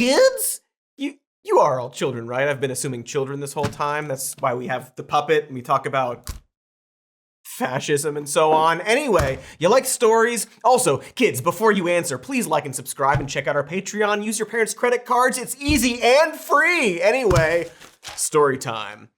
kids? You are all children, right? I've been assuming children this whole time. That's why we have the puppet and we talk about fascism and so on. Anyway, you like stories? Also, kids, before you answer, please like and subscribe and check out our Patreon. Use your parents' credit cards. It's easy and free. Anyway, story time.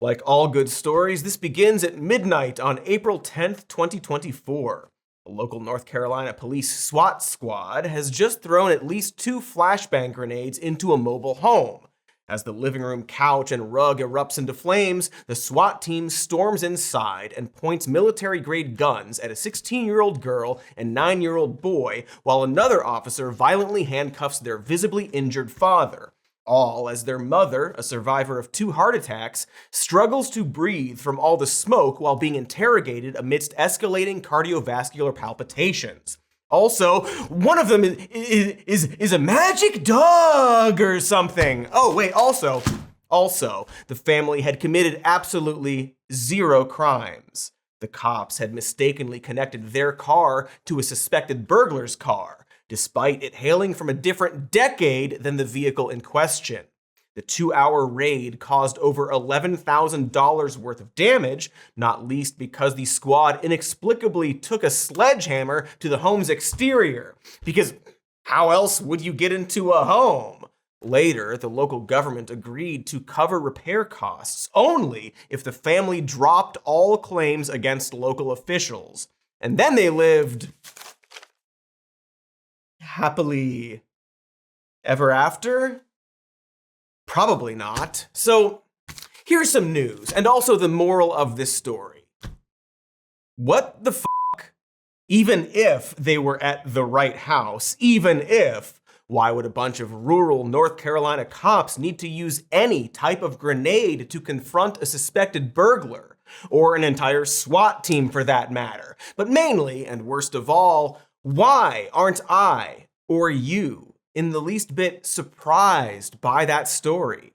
Like all good stories, this begins at midnight on April 10th, 2024. A local North Carolina police SWAT squad has just thrown at least 2 flashbang grenades into a mobile home. As the living room couch and rug erupts into flames, the SWAT team storms inside and points military-grade guns at a 16-year-old girl and 9-year-old boy, while another officer violently handcuffs their visibly injured father. All as their mother, a survivor of 2 heart attacks, struggles to breathe from all the smoke while being interrogated amidst escalating cardiovascular palpitations. Also, one of them is a magic dog or something. Oh, wait, also, the family had committed absolutely 0 crimes. The cops had mistakenly connected their car to a suspected burglar's car, despite it hailing from a different decade than the vehicle in question. The 2-hour raid caused over $11,000 worth of damage, not least because the squad inexplicably took a sledgehammer to the home's exterior. Because how else would you get into a home? Later, the local government agreed to cover repair costs only if the family dropped all claims against local officials. And then they lived happily ever after? Probably not. So here's some news, and also the moral of this story. What the fuck? Even if they were at the right house, even if, why would a bunch of rural North Carolina cops need to use any type of grenade to confront a suspected burglar? Or an entire SWAT team for that matter? But mainly, and worst of all, why aren't I, or you, in the least bit surprised by that story?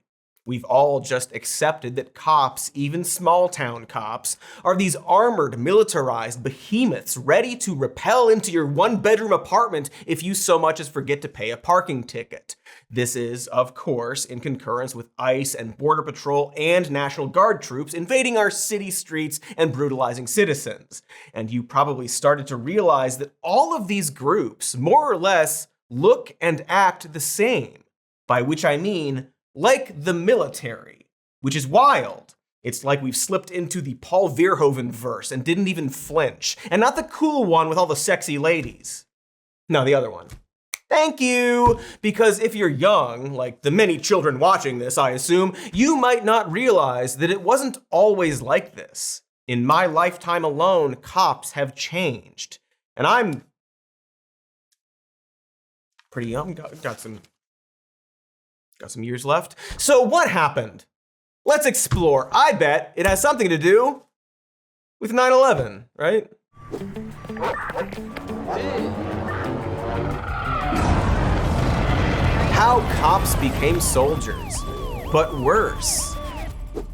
We've all just accepted that cops, even small-town cops, are these armored, militarized behemoths ready to rappel into your one-bedroom apartment if you so much as forget to pay a parking ticket. This is, of course, in concurrence with ICE and Border Patrol and National Guard troops invading our city streets and brutalizing citizens. And you probably started to realize that all of these groups, more or less, look and act the same. By which I mean, like the military, which is wild. It's like we've slipped into the Paul Verhoeven verse and didn't even flinch. And not the cool one with all the sexy ladies. No, the other one. Thank you! Because if you're young, like the many children watching this, I assume, you might not realize that it wasn't always like this. In my lifetime alone, cops have changed. And I'm pretty young, got some years left. So what happened? Let's explore. I bet it has something to do with 9/11, right? How cops became soldiers, but worse.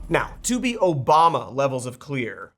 Now, to be Obama levels of clear,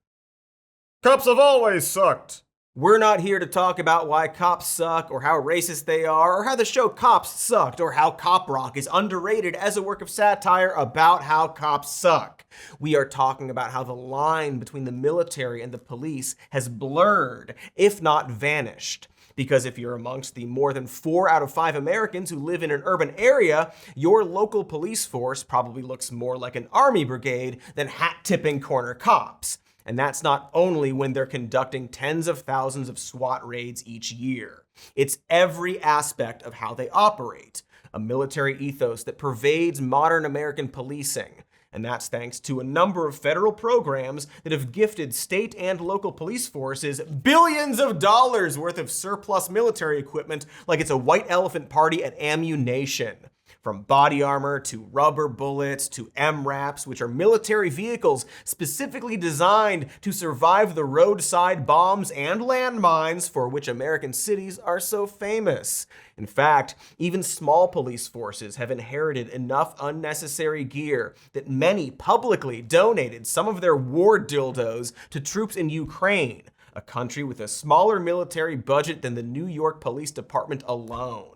cops have always sucked. We're not here to talk about why cops suck or how racist they are or how the show Cops sucked or how Cop Rock is underrated as a work of satire about how cops suck. We are talking about how the line between the military and the police has blurred, if not vanished. Because if you're amongst the more than 4 out of 5 Americans who live in an urban area, your local police force probably looks more like an army brigade than hat-tipping corner cops. And that's not only when they're conducting tens of thousands of SWAT raids each year. It's every aspect of how they operate. A military ethos that pervades modern American policing. And that's thanks to a number of federal programs that have gifted state and local police forces billions of dollars worth of surplus military equipment like it's a white elephant party at Ammu-Nation. From body armor to rubber bullets to MRAPs, which are military vehicles specifically designed to survive the roadside bombs and landmines for which American cities are so famous. In fact, even small police forces have inherited enough unnecessary gear that many publicly donated some of their war dildos to troops in Ukraine, a country with a smaller military budget than the New York Police Department alone.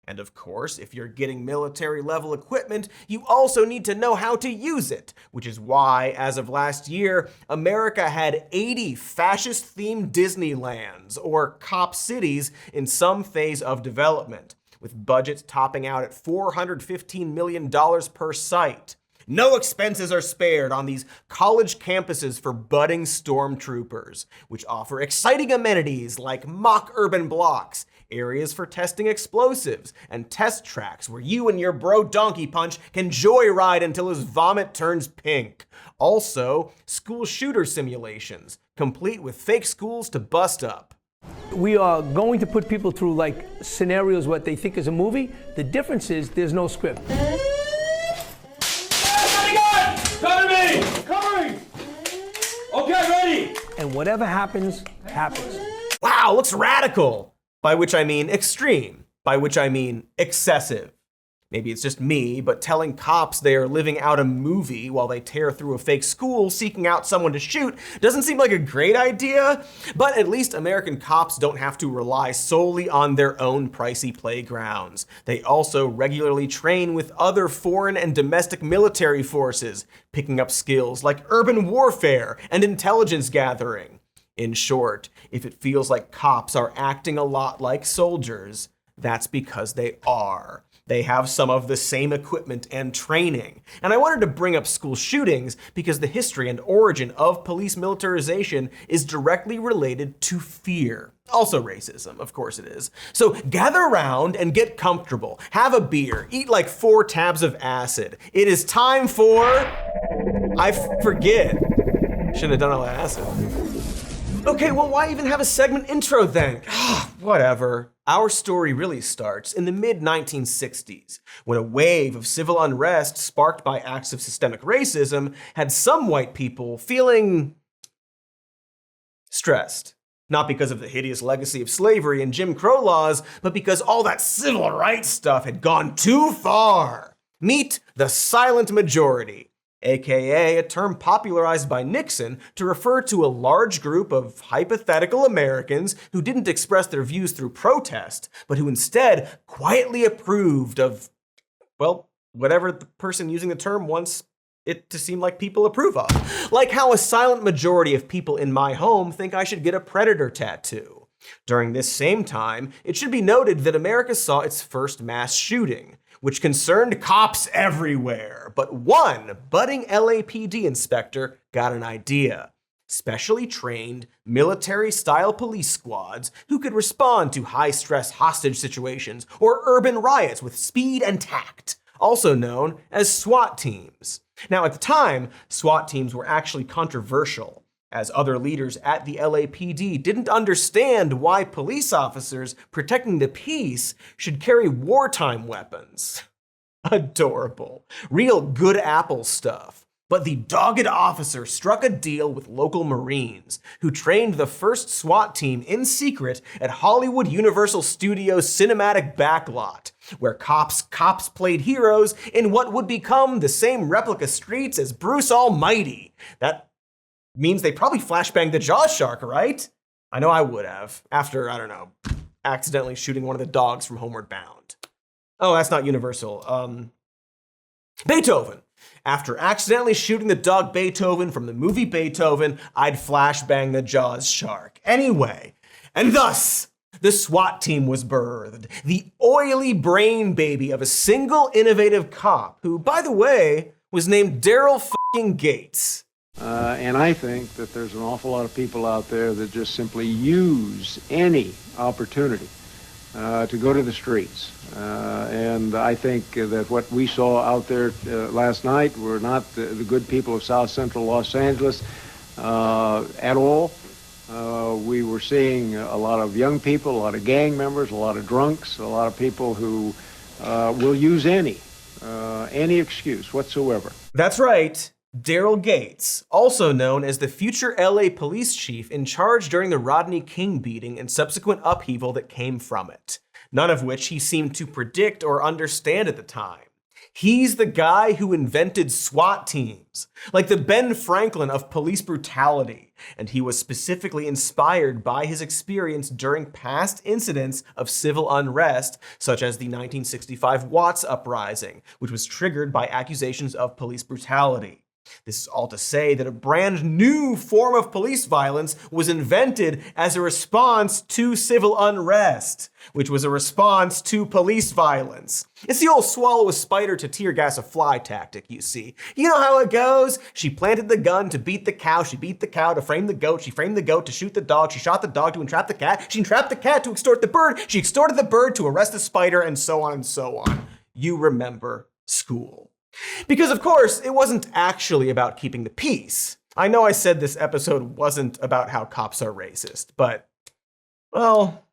And of course, if you're getting military-level equipment, you also need to know how to use it, which is why, as of last year, America had 80 fascist-themed Disneylands, or cop cities, in some phase of development, with budgets topping out at $415 million per site. No expenses are spared on these college campuses for budding stormtroopers, which offer exciting amenities like mock urban blocks, areas for testing explosives, and test tracks where you and your bro Donkey Punch can joyride until his vomit turns pink. Also, school shooter simulations, complete with fake schools to bust up. We are going to put people through like scenarios what they think is a movie. The difference is there's no script. Cover me! Covering! Okay, ready! And whatever happens, happens. Wow, looks radical! By which I mean extreme. By which I mean excessive. Maybe it's just me, but telling cops they are living out a movie while they tear through a fake school seeking out someone to shoot doesn't seem like a great idea, but at least American cops don't have to rely solely on their own pricey playgrounds. They also regularly train with other foreign and domestic military forces, picking up skills like urban warfare and intelligence gathering. In short, if it feels like cops are acting a lot like soldiers, that's because they are. They have some of the same equipment and training. And I wanted to bring up school shootings because the history and origin of police militarization is directly related to fear. Also racism, of course it is. So gather around and get comfortable. Have a beer. Eat like 4 tabs of acid. It is time for... I forget. Shouldn't have done all that acid. Okay, well, why even have a segment intro then? Whatever. Our story really starts in the mid-1960s, when a wave of civil unrest sparked by acts of systemic racism had some white people feeling stressed. Not because of the hideous legacy of slavery and Jim Crow laws, but because all that civil rights stuff had gone too far. Meet the silent majority, aka a term popularized by Nixon to refer to a large group of hypothetical Americans who didn't express their views through protest, but who instead quietly approved of, well, whatever the person using the term wants it to seem like people approve of. Like how a silent majority of people in my home think I should get a Predator tattoo. During this same time, it should be noted that America saw its first mass shooting, which concerned cops everywhere. But one budding LAPD inspector got an idea. Specially trained, military-style police squads who could respond to high-stress hostage situations or urban riots with speed and tact, also known as SWAT teams. Now, at the time, SWAT teams were actually controversial, as other leaders at the LAPD didn't understand why police officers protecting the peace should carry wartime weapons. Adorable. Real good Apple stuff. But the dogged officer struck a deal with local Marines, who trained the first SWAT team in secret at Hollywood Universal Studios' cinematic backlot, where cops played heroes in what would become the same replica streets as Bruce Almighty. That means they probably flashbanged the Jaws shark, right? I know I would have, after, I don't know, accidentally shooting one of the dogs from Homeward Bound. Oh, that's not Universal. Beethoven. After accidentally shooting the dog Beethoven from the movie Beethoven, I'd flashbang the Jaws shark. Anyway, and thus, the SWAT team was birthed. The oily brain baby of a single innovative cop, who, by the way, was named Daryl f***ing Gates. And I think that there's an awful lot of people out there that just simply use any opportunity to go to the streets. And I think that what we saw out there last night were not the good people of South Central Los Angeles at all. We were seeing a lot of young people, a lot of gang members, a lot of drunks, a lot of people who will use any excuse whatsoever. That's right. Daryl Gates, also known as the future LA police chief in charge during the Rodney King beating and subsequent upheaval that came from it, none of which he seemed to predict or understand at the time. He's the guy who invented SWAT teams, like the Ben Franklin of police brutality, and he was specifically inspired by his experience during past incidents of civil unrest, such as the 1965 Watts Uprising, which was triggered by accusations of police brutality. This is all to say that a brand new form of police violence was invented as a response to civil unrest, which was a response to police violence. It's the old swallow a spider to tear gas a fly tactic, you see. You know how it goes? She planted the gun to beat the cow, she beat the cow to frame the goat, she framed the goat to shoot the dog, she shot the dog to entrap the cat, she entrapped the cat to extort the bird, she extorted the bird to arrest the spider, and so on and so on. You remember school. Because, of course, it wasn't actually about keeping the peace. I know I said this episode wasn't about how cops are racist, but, well,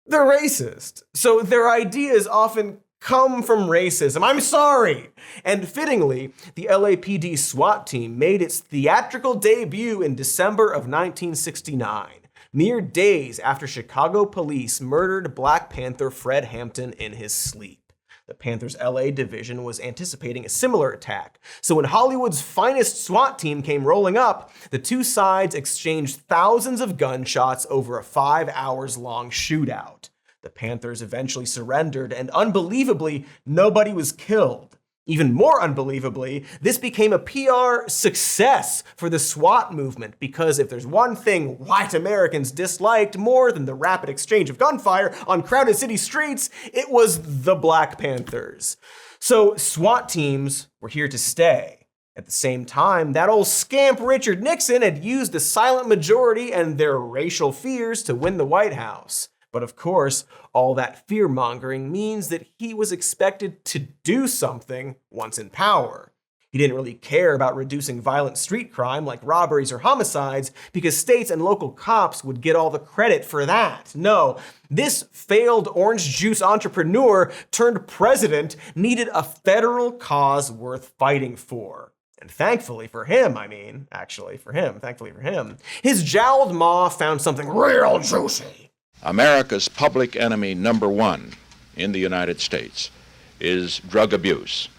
they're racist. So their ideas often come from racism. I'm sorry! And fittingly, the LAPD SWAT team made its theatrical debut in December of 1969, mere days after Chicago police murdered Black Panther Fred Hampton in his sleep. The Panthers' LA division was anticipating a similar attack, so when Hollywood's finest SWAT team came rolling up, the two sides exchanged thousands of gunshots over a 5 hours long shootout. The Panthers eventually surrendered, and unbelievably, nobody was killed. Even more unbelievably, this became a PR success for the SWAT movement, because if there's one thing white Americans disliked more than the rapid exchange of gunfire on crowded city streets, it was the Black Panthers. So SWAT teams were here to stay. At the same time, that old scamp Richard Nixon had used the silent majority and their racial fears to win the White House. But of course, all that fear-mongering means that he was expected to do something once in power. He didn't really care about reducing violent street crime like robberies or homicides because states and local cops would get all the credit for that. No, this failed orange juice entrepreneur turned president needed a federal cause worth fighting for. And thankfully for him, thankfully for him, his jowled maw found something real juicy. America's public enemy number one in the United States is drug abuse.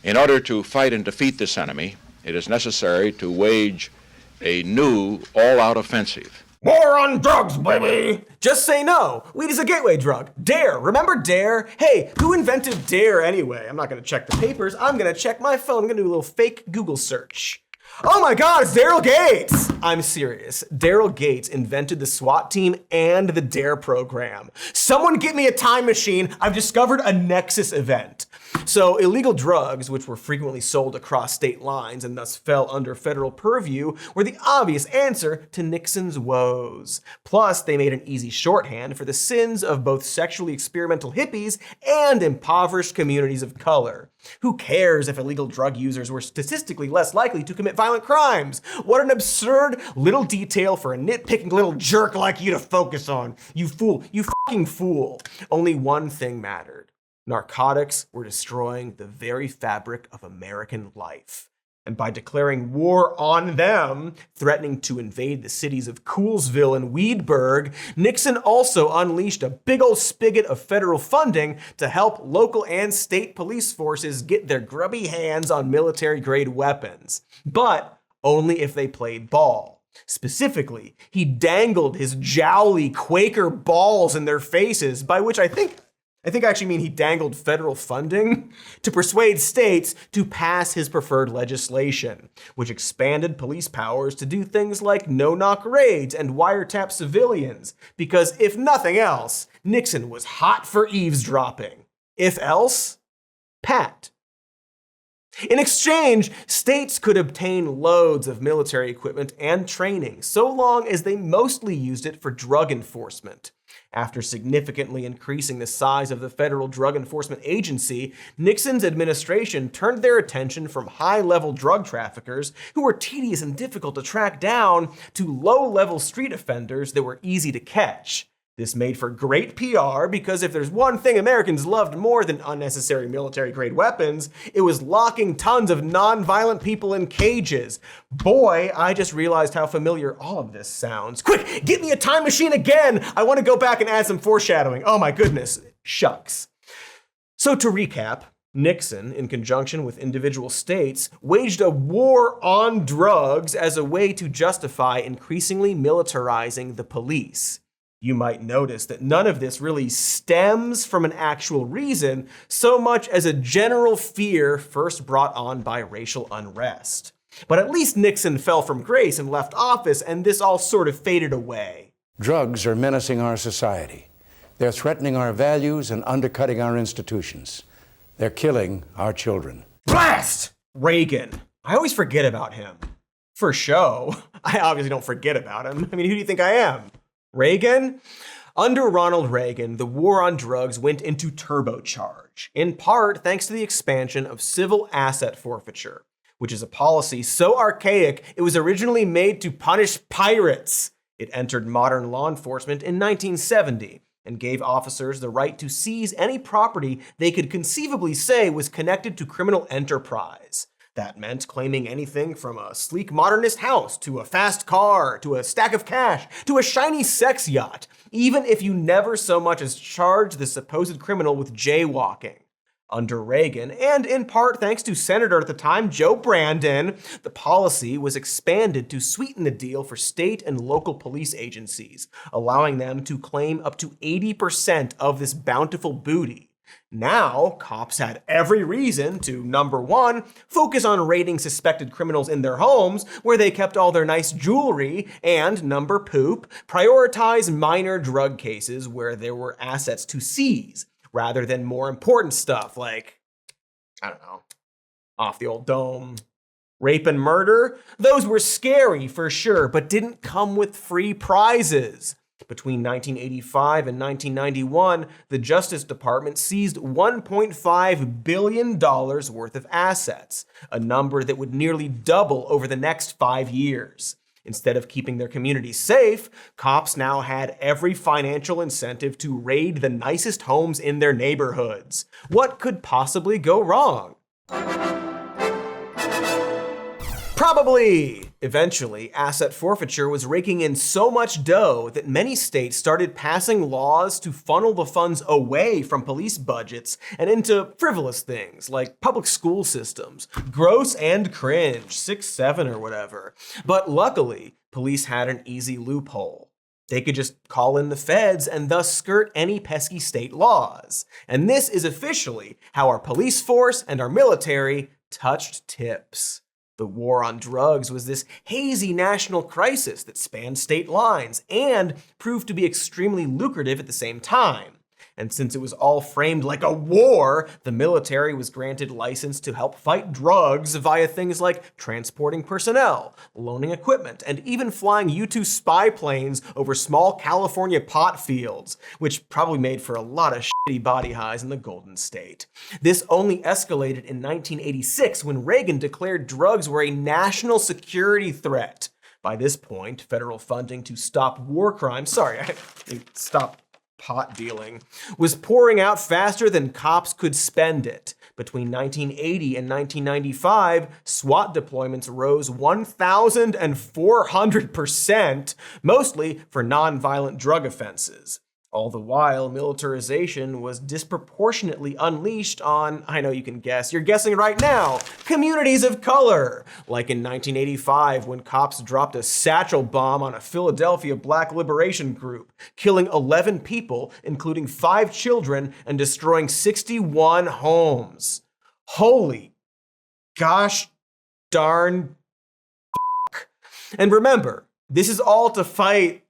In order to fight and defeat this enemy, it is necessary to wage a new all-out offensive. War on drugs, baby! Just say no. Weed is a gateway drug. D.A.R.E. Remember D.A.R.E.? Hey, who invented D.A.R.E. anyway? I'm not gonna check the papers. I'm gonna check my phone. I'm gonna do a little fake Google search. Oh my God, it's Daryl Gates! I'm serious. Daryl Gates invented the SWAT team and the D.A.R.E. program. Someone get me a time machine. I've discovered a Nexus event. So illegal drugs, which were frequently sold across state lines and thus fell under federal purview, were the obvious answer to Nixon's woes. Plus, they made an easy shorthand for the sins of both sexually experimental hippies and impoverished communities of color. Who cares if illegal drug users were statistically less likely to commit violent crimes? What an absurd little detail for a nitpicking little jerk like you to focus on. You fool, you fucking fool. Only one thing mattered. Narcotics were destroying the very fabric of American life. And by declaring war on them, threatening to invade the cities of Coolsville and Weedburg, Nixon also unleashed a big old spigot of federal funding to help local and state police forces get their grubby hands on military-grade weapons. But only if they played ball. Specifically, he dangled his jowly Quaker balls in their faces, by which I think I actually mean he dangled federal funding to persuade states to pass his preferred legislation, which expanded police powers to do things like no-knock raids and wiretap civilians, because if nothing else, Nixon was hot for eavesdropping. If else, pat. In exchange, states could obtain loads of military equipment and training, so long as they mostly used it for drug enforcement. After significantly increasing the size of the federal drug enforcement agency, Nixon's administration turned their attention from high-level drug traffickers, who were tedious and difficult to track down, to low-level street offenders that were easy to catch. This made for great PR because if there's one thing Americans loved more than unnecessary military-grade weapons, it was locking tons of non-violent people in cages. Boy, I just realized how familiar all of this sounds. Quick, get me a time machine again! I want to go back and add some foreshadowing. Oh my goodness, shucks. So to recap, Nixon, in conjunction with individual states, waged a war on drugs as a way to justify increasingly militarizing the police. You might notice that none of this really stems from an actual reason so much as a general fear first brought on by racial unrest. But at least Nixon fell from grace and left office, and this all sort of faded away. Drugs are menacing our society. They're threatening our values and undercutting our institutions. They're killing our children. Blast! Reagan. I always forget about him. For show. I obviously don't forget about him. I mean, who do you think I am? Reagan? Under Ronald Reagan, the war on drugs went into turbocharge, in part thanks to the expansion of civil asset forfeiture, which is a policy so archaic it was originally made to punish pirates. It entered modern law enforcement in 1970 and gave officers the right to seize any property they could conceivably say was connected to criminal enterprise. That meant claiming anything from a sleek modernist house to a fast car to a stack of cash to a shiny sex yacht, even if you never so much as charged the supposed criminal with jaywalking. Under Reagan, and in part thanks to Senator at the time Joe Brandon, the policy was expanded to sweeten the deal for state and local police agencies, allowing them to claim up to 80% of this bountiful booty. Now, cops had every reason to, number one, focus on raiding suspected criminals in their homes, where they kept all their nice jewelry, and, number poop, prioritize minor drug cases where there were assets to seize, rather than more important stuff like, I don't know, off the old dome. Rape and murder? Those were scary for sure, but didn't come with free prizes. Between 1985 and 1991, the Justice Department seized $1.5 billion worth of assets, a number that would nearly double over the next 5 years. Instead of keeping their communities safe, cops now had every financial incentive to raid the nicest homes in their neighborhoods. What could possibly go wrong? Probably. Eventually, asset forfeiture was raking in so much dough that many states started passing laws to funnel the funds away from police budgets and into frivolous things like public school systems. Gross and cringe, 6, 7 or whatever. But luckily, police had an easy loophole. They could just call in the feds and thus skirt any pesky state laws. And this is officially how our police force and our military touched tips. The war on drugs was this hazy national crisis that spanned state lines and proved to be extremely lucrative at the same time. And since it was all framed like a war, the military was granted license to help fight drugs via things like transporting personnel, loaning equipment, and even flying U-2 spy planes over small California pot fields, which probably made for a lot of shitty body highs in the Golden State. This only escalated in 1986 when Reagan declared drugs were a national security threat. By this point, federal funding to stop war crimes, stop pot dealing, was pouring out faster than cops could spend it. Between 1980 and 1995, SWAT deployments rose 1,400%, mostly for nonviolent drug offenses. All the while, militarization was disproportionately unleashed on, I know you can guess, you're guessing right now, communities of color. Like in 1985 when cops dropped a satchel bomb on a Philadelphia black liberation group, killing 11 people, including 5 children, and destroying 61 homes. Holy gosh darn fuck. And remember, this is all to fight,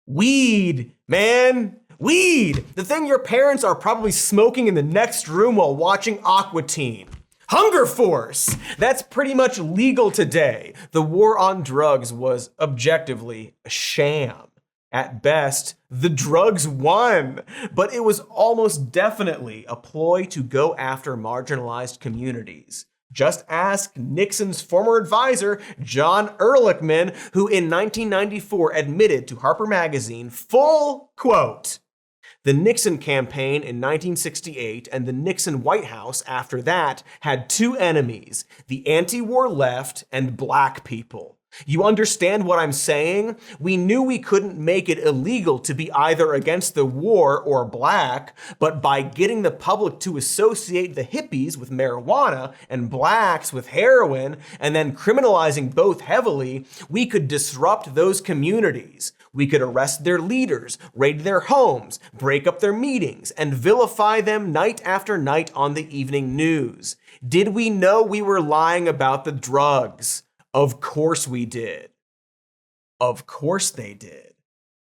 weed, man. Weed! The thing your parents are probably smoking in the next room while watching Aqua Teen. Hunger Force! That's pretty much legal today. The war on drugs was objectively a sham. At best, the drugs won, but it was almost definitely a ploy to go after marginalized communities. Just ask Nixon's former advisor, John Ehrlichman, who in 1994 admitted to Harper Magazine, full quote, "The Nixon campaign in 1968 and the Nixon White House after that had 2 enemies, the anti-war left and black people. You understand what I'm saying? We knew we couldn't make it illegal to be either against the war or black, but by getting the public to associate the hippies with marijuana and blacks with heroin, and then criminalizing both heavily, we could disrupt those communities. We could arrest their leaders, raid their homes, break up their meetings, and vilify them night after night on the evening news. Did we know we were lying about the drugs? Of course we did. Of course they did.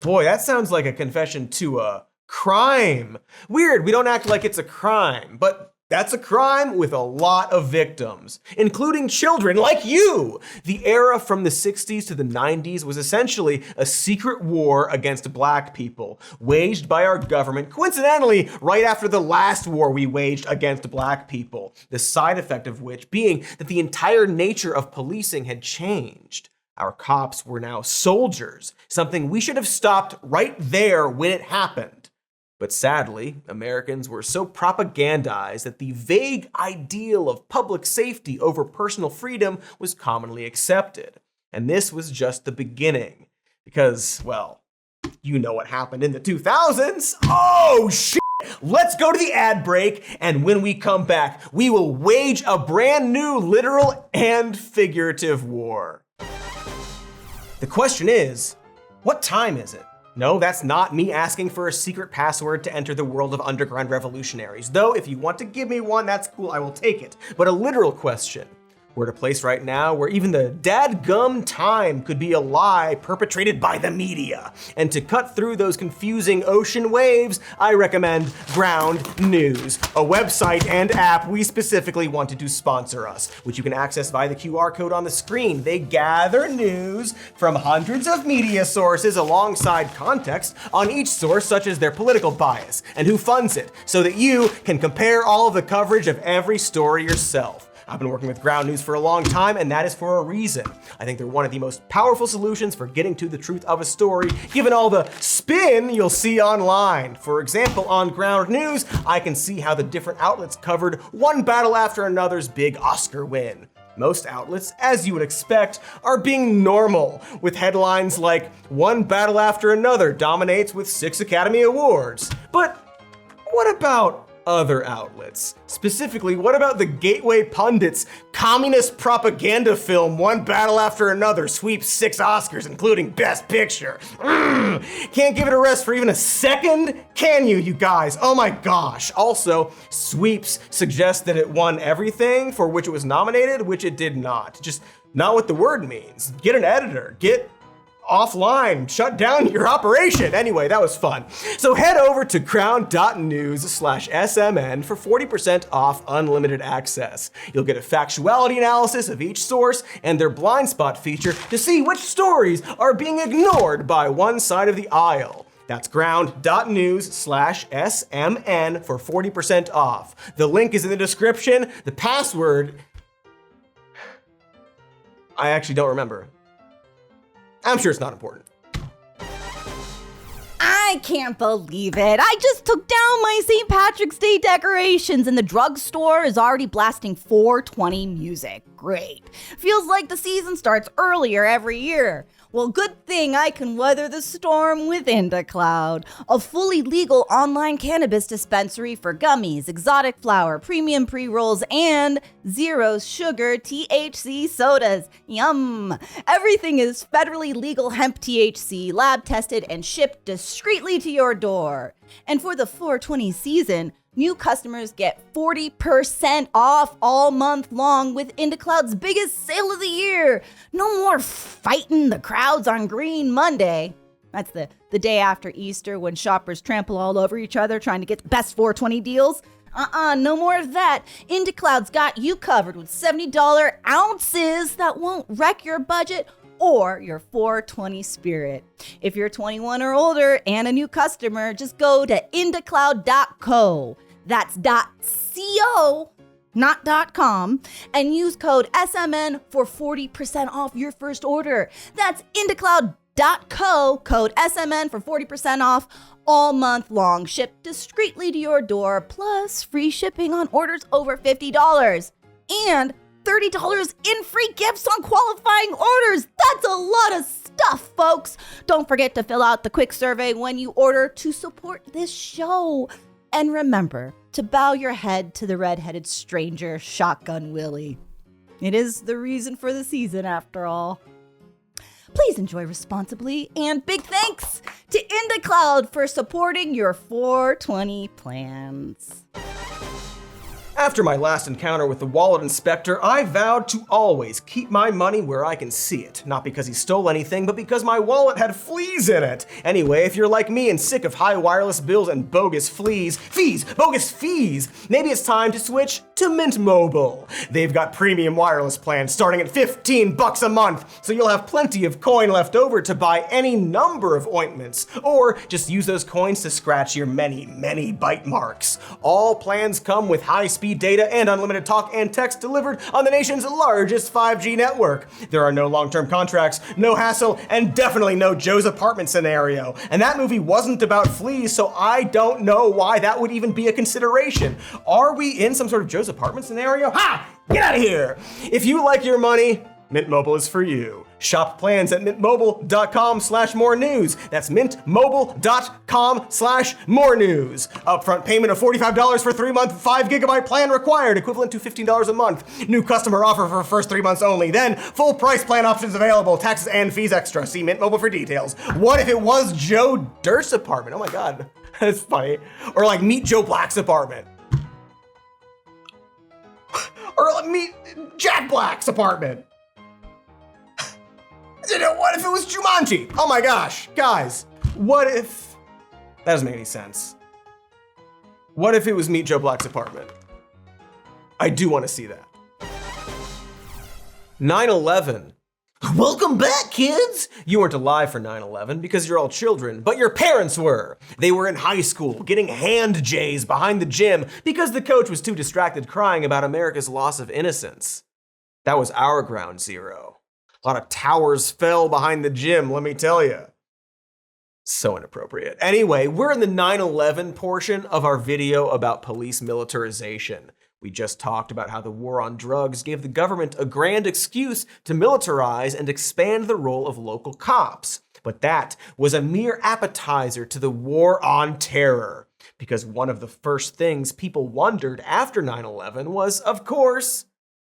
Boy, that sounds like a confession to a crime. Weird, we don't act like it's a crime, but that's a crime with a lot of victims, including children like you. The era from the 60s to the 90s was essentially a secret war against black people, waged by our government, coincidentally, right after the last war we waged against black people, the side effect of which being that the entire nature of policing had changed. Our cops were now soldiers, something we should have stopped right there when it happened. But sadly, Americans were so propagandized that the vague ideal of public safety over personal freedom was commonly accepted. And this was just the beginning. Because, well, you know what happened in the 2000s. Oh, shit! Let's go to the ad break, and when we come back, we will wage a brand new literal and figurative war. The question is, what time is it? No, that's not me asking for a secret password to enter the world of underground revolutionaries. Though, if you want to give me one, that's cool, I will take it. But a literal question. We're at a place right now where even the dadgum time could be a lie perpetrated by the media. And to cut through those confusing ocean waves, I recommend Ground News, a website and app we specifically wanted to sponsor us, which you can access via the QR code on the screen. They gather news from hundreds of media sources alongside context on each source, such as their political bias and who funds it, so that you can compare all of the coverage of every story yourself. I've been working with Ground News for a long time, and that is for a reason. I think they're one of the most powerful solutions for getting to the truth of a story, given all the spin you'll see online. For example, on Ground News, I can see how the different outlets covered one battle after another's big Oscar win. Most outlets, as you would expect, are being normal, with headlines like, "One battle after another dominates with 6 Academy Awards." But what about other outlets? Specifically, what about the Gateway Pundit's communist propaganda film One Battle After Another sweeps 6 Oscars, including Best Picture? Can't give it a rest for even a second? Can you guys? Oh my gosh. Also, sweeps suggest that it won everything for which it was nominated, which it did not. Just not what the word means. Get an editor. Get offline, shut down your operation. Anyway, that was fun. So head over to crown.news/SMN for 40% off unlimited access. You'll get a factuality analysis of each source and their blind spot feature to see which stories are being ignored by one side of the aisle. That's ground.news/SMN for 40% off. The link is in the description. The password, I actually don't remember. I'm sure it's not important. I can't believe it. I just took down my St. Patrick's Day decorations and the drugstore is already blasting 420 music. Great. Feels like the season starts earlier every year. Well, good thing I can weather the storm with IndaCloud, a fully legal online cannabis dispensary for gummies, exotic flower, premium pre-rolls, and zero sugar THC sodas. Yum! Everything is federally legal hemp THC, lab tested, and shipped discreetly to your door. And for the 420 season, new customers get 40% off all month long with IndaCloud's biggest sale of the year. No more fighting the crowds on Green Monday. That's the day after Easter when shoppers trample all over each other trying to get the best 420 deals. No more of that. IndaCloud's got you covered with $70 ounces that won't wreck your budget or your 420 spirit. If you're 21 or older and a new customer, just go to indacloud.co. That's .co, not .com, and use code SMN for 40% off your first order. That's indacloud.co, code SMN for 40% off all month long, shipped discreetly to your door, plus free shipping on orders over $50. And $30 in free gifts on qualifying orders. That's a lot of stuff, folks. Don't forget to fill out the quick survey when you order to support this show. And remember to bow your head to the red-headed stranger, Shotgun Willie. It is the reason for the season, after all. Please enjoy responsibly, and big thanks to IndaCloud for supporting your 420 plans. After my last encounter with the wallet inspector, I vowed to always keep my money where I can see it. Not because he stole anything, but because my wallet had fleas in it. Anyway, if you're like me and sick of high wireless bills and bogus bogus fees, maybe it's time to switch to Mint Mobile. They've got premium wireless plans starting at $15 a month, so you'll have plenty of coin left over to buy any number of ointments, or just use those coins to scratch your many, many bite marks. All plans come with high-speed data and unlimited talk and text delivered on the nation's largest 5G network. There are no long-term contracts, no hassle, and definitely no Joe's apartment scenario. And that movie wasn't about fleas, so I don't know why that would even be a consideration. Are we in some sort of Joe's apartment scenario? Ha! Get out of here! If you like your money, Mint Mobile is for you. Shop plans at mintmobile.com/more news. That's mintmobile.com/more news. Upfront payment of $45 for 3-month 5GB plan required, equivalent to $15 a month. New customer offer for first 3 months only. Then full price plan options available, taxes and fees extra. See Mint Mobile for details. What if it was Joe Dirt's apartment? Oh my God, that's funny. Or like meet Joe Black's apartment. Or meet Jack Black's apartment. What if it was Jumanji? Oh my gosh, guys, what if... That doesn't make any sense. What if it was Meet Joe Black's apartment? I do want to see that. 9/11. Welcome back, kids! You weren't alive for 9/11 because you're all children, but your parents were. They were in high school, getting hand jays behind the gym because the coach was too distracted crying about America's loss of innocence. That was our ground zero. A lot of towers fell behind the gym, let me tell you. So inappropriate. Anyway, we're in the 9/11 portion of our video about police militarization. We just talked about how the war on drugs gave the government a grand excuse to militarize and expand the role of local cops. But that was a mere appetizer to the war on terror. Because one of the first things people wondered after 9/11 was, of course,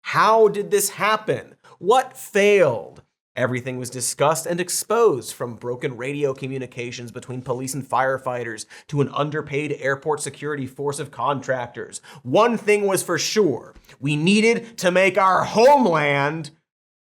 how did this happen? What failed? Everything was discussed and exposed, from broken radio communications between police and firefighters to an underpaid airport security force of contractors. One thing was for sure: we needed to make our homeland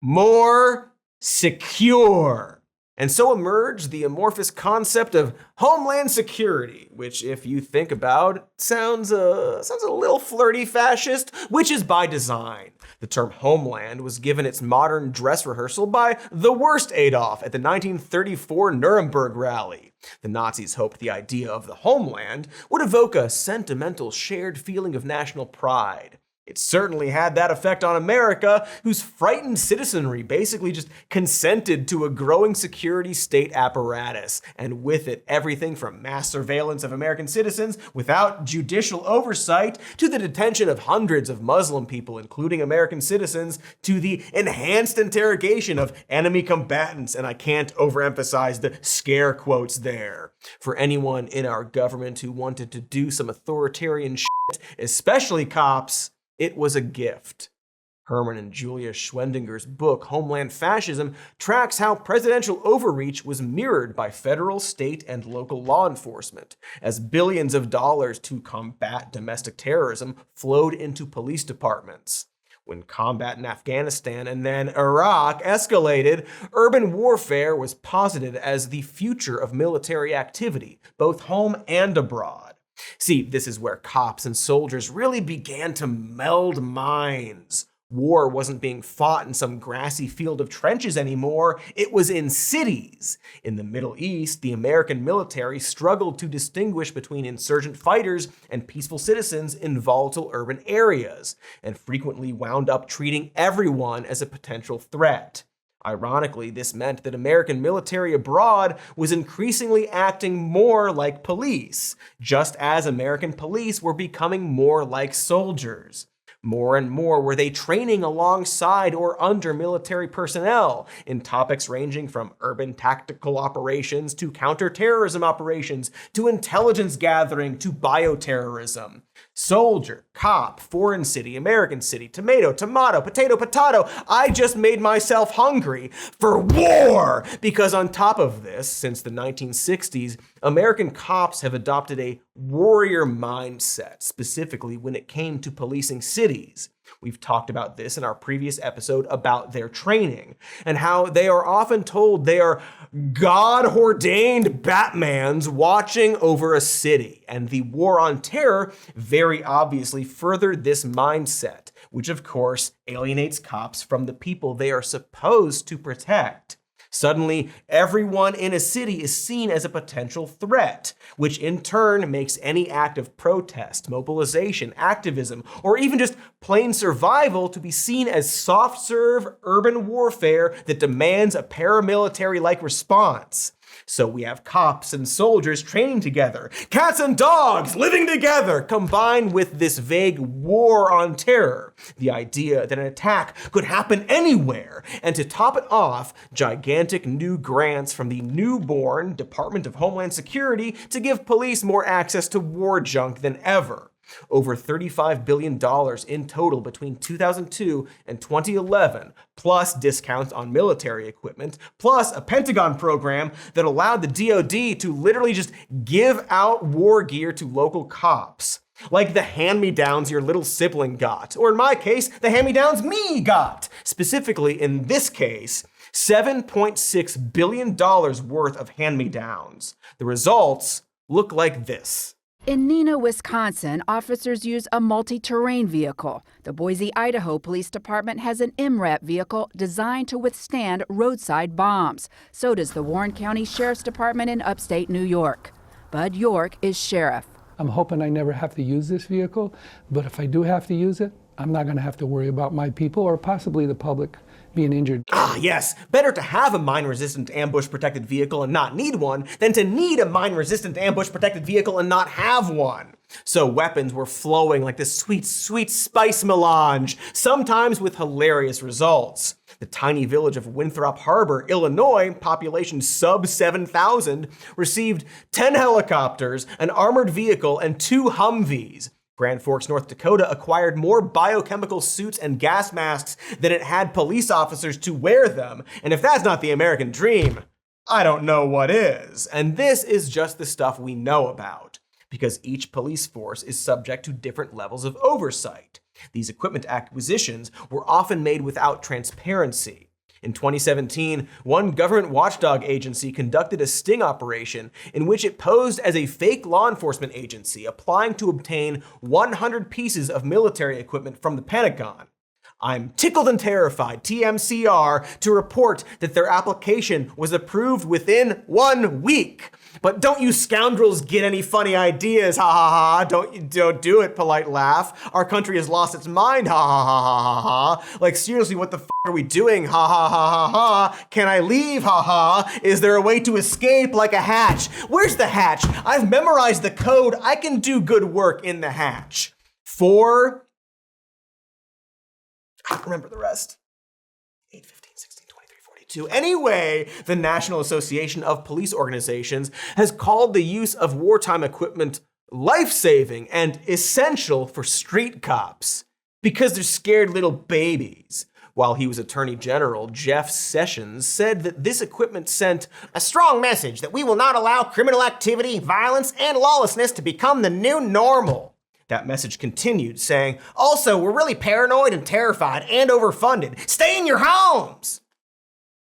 more secure. And so emerged the amorphous concept of Homeland Security, which, if you think about, sounds a little flirty fascist, which is by design. The term homeland was given its modern dress rehearsal by the worst Adolf at the 1934 Nuremberg rally. The Nazis hoped the idea of the homeland would evoke a sentimental shared feeling of national pride. It certainly had that effect on America, whose frightened citizenry basically just consented to a growing security state apparatus, and with it everything from mass surveillance of American citizens without judicial oversight to the detention of hundreds of Muslim people, including American citizens, to the enhanced interrogation of enemy combatants, and I can't overemphasize the scare quotes there. For anyone in our government who wanted to do some authoritarian shit, especially cops, it was a gift. Herman and Julia Schwendinger's book, Homeland Fascism, tracks how presidential overreach was mirrored by federal, state, and local law enforcement, as billions of dollars to combat domestic terrorism flowed into police departments. When combat in Afghanistan and then Iraq escalated, urban warfare was posited as the future of military activity, both home and abroad. See, this is where cops and soldiers really began to meld minds. War wasn't being fought in some grassy field of trenches anymore. It was in cities. In the Middle East, the American military struggled to distinguish between insurgent fighters and peaceful citizens in volatile urban areas, and frequently wound up treating everyone as a potential threat. Ironically, this meant that American military abroad was increasingly acting more like police, just as American police were becoming more like soldiers. More and more were they training alongside or under military personnel in topics ranging from urban tactical operations to counterterrorism operations to intelligence gathering to bioterrorism. Soldier, cop, foreign city, American city, tomato, tomato, potato, potato. I just made myself hungry for war! Because on top of this, since the 1960s, American cops have adopted a warrior mindset, specifically when it came to policing cities. We've talked about this in our previous episode about their training and how they are often told they are God-ordained Batmans watching over a city. And the war on terror very obviously furthered this mindset, which of course alienates cops from the people they are supposed to protect. Suddenly, everyone in a city is seen as a potential threat, which in turn makes any act of protest, mobilization, activism, or even just plain survival to be seen as soft-serve urban warfare that demands a paramilitary-like response. So we have cops and soldiers training together, cats and dogs living together, combined with this vague war on terror. The idea that an attack could happen anywhere. And to top it off, gigantic new grants from the newborn Department of Homeland Security to give police more access to war junk than ever. Over $35 billion in total between 2002 and 2011, plus discounts on military equipment, plus a Pentagon program that allowed the DoD to literally just give out war gear to local cops. Like the hand-me-downs your little sibling got, or in my case, the hand-me-downs me got. Specifically, in this case, $7.6 billion worth of hand-me-downs. The results look like this. In Neenah, Wisconsin, officers use a multi-terrain vehicle. The Boise, Idaho Police Department has an MRAP vehicle designed to withstand roadside bombs. So does the Warren County Sheriff's Department in upstate New York. Bud York is sheriff. I'm hoping I never have to use this vehicle, but if I do have to use it, I'm not going to have to worry about my people or possibly the public being injured. Ah, yes. Better to have a mine-resistant ambush-protected vehicle and not need one than to need a mine-resistant ambush-protected vehicle and not have one. So weapons were flowing like this sweet, sweet spice melange, sometimes with hilarious results. The tiny village of Winthrop Harbor, Illinois, population sub 7,000, received 10 helicopters, an armored vehicle, and 2 Humvees. Grand Forks, North Dakota acquired more biochemical suits and gas masks than it had police officers to wear them. And if that's not the American dream, I don't know what is. And this is just the stuff we know about, because each police force is subject to different levels of oversight. These equipment acquisitions were often made without transparency. In 2017, one government watchdog agency conducted a sting operation in which it posed as a fake law enforcement agency applying to obtain 100 pieces of military equipment from the Pentagon. I'm tickled and terrified, TMCR, to report that their application was approved within 1 week. But don't you scoundrels get any funny ideas, ha ha ha, don't do it, polite laugh. Our country has lost its mind, ha ha ha ha ha ha. Like seriously, what the f are we doing, ha ha ha ha ha. Can I leave, ha ha? Is there a way to escape like a hatch? Where's the hatch? I've memorized the code, I can do good work in the hatch. 4, I don't remember the rest. 8, 15, 16, 23, 42. Anyway, the National Association of Police Organizations has called the use of wartime equipment life-saving and essential for street cops because they're scared little babies. While he was Attorney General, Jeff Sessions said that this equipment sent a strong message that we will not allow criminal activity, violence, and lawlessness to become the new normal. That message continued, saying, also, we're really paranoid and terrified and overfunded. Stay in your homes!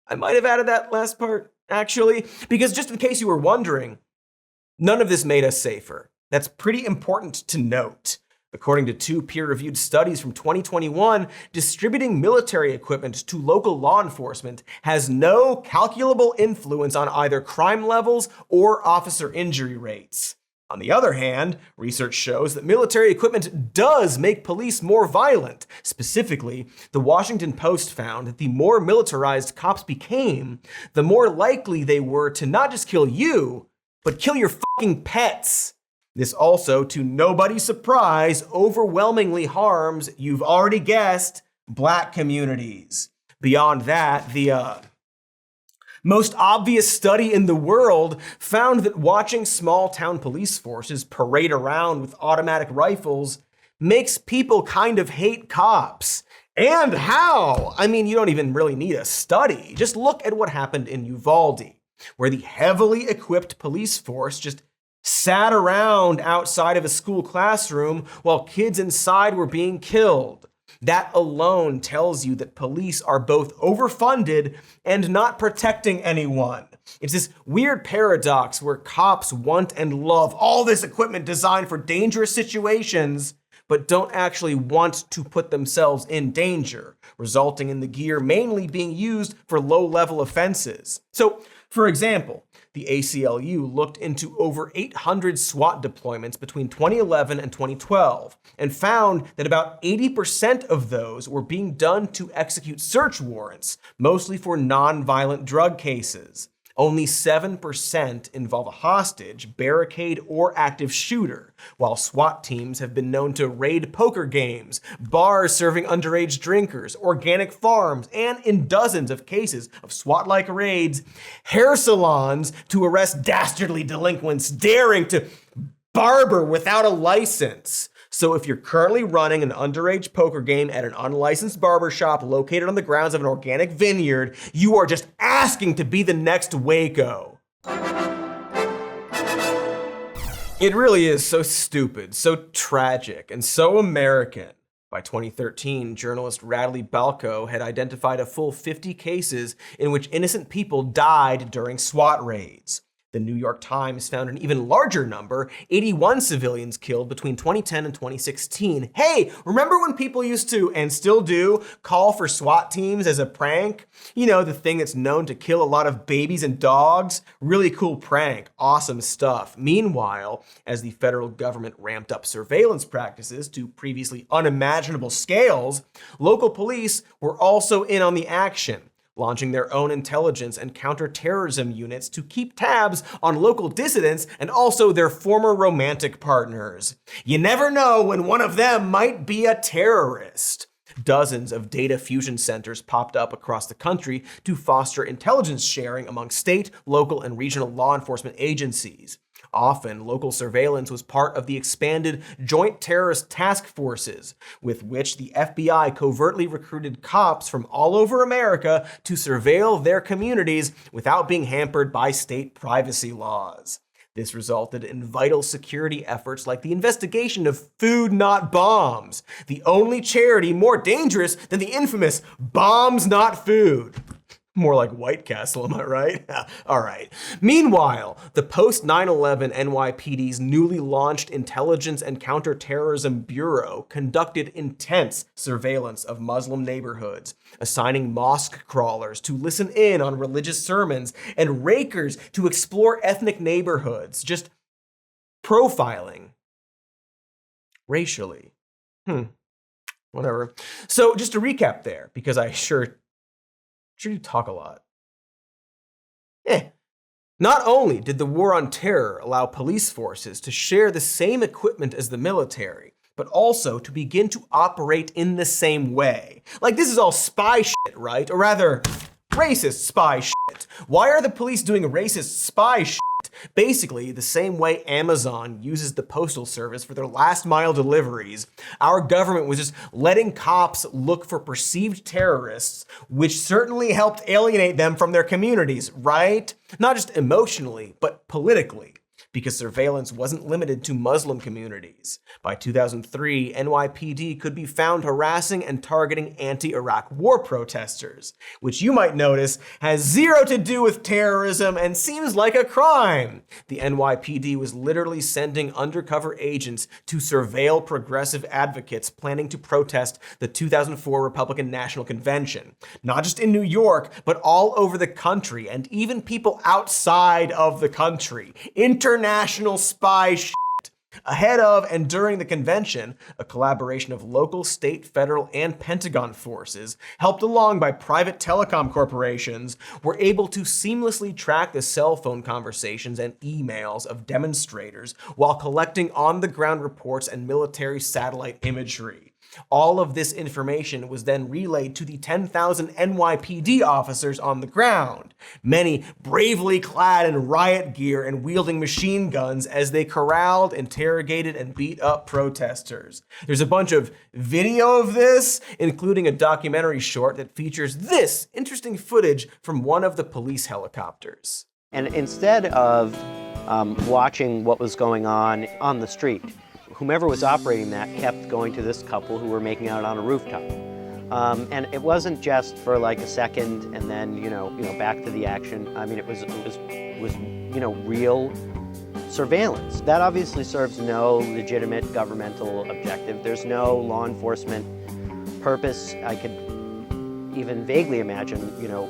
I might have added that last part, actually, because just in case you were wondering, none of this made us safer. That's pretty important to note. According to 2 peer-reviewed studies from 2021, distributing military equipment to local law enforcement has no calculable influence on either crime levels or officer injury rates. On the other hand, research shows that military equipment does make police more violent. Specifically, the Washington Post found that the more militarized cops became, the more likely they were to not just kill you, but kill your fucking pets. This also, to nobody's surprise, overwhelmingly harms, you've already guessed, black communities. Beyond that, the most obvious study in the world found that watching small-town police forces parade around with automatic rifles makes people kind of hate cops. And how? I mean, you don't even really need a study. Just look at what happened in Uvalde, where the heavily equipped police force just sat around outside of a school classroom while kids inside were being killed. That alone tells you that police are both overfunded and not protecting anyone. It's this weird paradox where cops want and love all this equipment designed for dangerous situations, but don't actually want to put themselves in danger, resulting in the gear mainly being used for low-level offenses. So, for example, the ACLU looked into over 800 SWAT deployments between 2011 and 2012 and found that about 80% of those were being done to execute search warrants, mostly for non-violent drug cases. Only 7% involve a hostage, barricade, or active shooter, while SWAT teams have been known to raid poker games, bars serving underage drinkers, organic farms, and in dozens of cases of SWAT-like raids, hair salons to arrest dastardly delinquents daring to barber without a license. So if you're currently running an underage poker game at an unlicensed barbershop located on the grounds of an organic vineyard, you are just asking to be the next Waco. It really is so stupid, so tragic, and so American. By 2013, journalist Radley Balco had identified a full 50 cases in which innocent people died during SWAT raids. The New York Times found an even larger number, 81 civilians killed between 2010 and 2016. Hey, remember when people used to, and still do, call for SWAT teams as a prank? You know, the thing that's known to kill a lot of babies and dogs? Really cool prank, awesome stuff. Meanwhile, as the federal government ramped up surveillance practices to previously unimaginable scales, local police were also in on the action, launching their own intelligence and counterterrorism units to keep tabs on local dissidents and also their former romantic partners. You never know when one of them might be a terrorist. Dozens of data fusion centers popped up across the country to foster intelligence sharing among state, local, and regional law enforcement agencies. Often, local surveillance was part of the expanded Joint Terrorist Task Forces, with which the FBI covertly recruited cops from all over America to surveil their communities without being hampered by state privacy laws. This resulted in vital security efforts like the investigation of Food Not Bombs, the only charity more dangerous than the infamous Bombs Not Food. More like White Castle, am I right? All right. Meanwhile, the post-9/11 NYPD's newly launched Intelligence and Counterterrorism Bureau conducted intense surveillance of Muslim neighborhoods, assigning mosque crawlers to listen in on religious sermons and rakers to explore ethnic neighborhoods, just profiling racially. Whatever. So just to recap there, because I sure you talk a lot. Not only did the war on terror allow police forces to share the same equipment as the military, but also to begin to operate in the same way. Like, this is all spy shit, right? Or rather, racist spy shit. Why are the police doing racist spy shit? Basically, the same way Amazon uses the postal service for their last mile deliveries, our government was just letting cops look for perceived terrorists, which certainly helped alienate them from their communities, right? Not just emotionally, but politically, because surveillance wasn't limited to Muslim communities. By 2003, NYPD could be found harassing and targeting anti-Iraq war protesters, which you might notice has zero to do with terrorism and seems like a crime. The NYPD was literally sending undercover agents to surveil progressive advocates planning to protest the 2004 Republican National Convention, not just in New York, but all over the country, and even people outside of the country. International spy shit. Ahead of and during the convention, a collaboration of local, state, federal, and Pentagon forces, helped along by private telecom corporations, were able to seamlessly track the cell phone conversations and emails of demonstrators while collecting on-the-ground reports and military satellite imagery. All of this information was then relayed to the 10,000 NYPD officers on the ground, many bravely clad in riot gear and wielding machine guns as they corralled, interrogated, and beat up protesters. There's a bunch of video of this, including a documentary short that features this interesting footage from one of the police helicopters. And instead of watching what was going on the street, whomever was operating that kept going to this couple who were making out on a rooftop. And it wasn't just for like a second and then, back to the action. I mean, it was real surveillance. That obviously serves no legitimate governmental objective. There's no law enforcement purpose I could even vaguely imagine,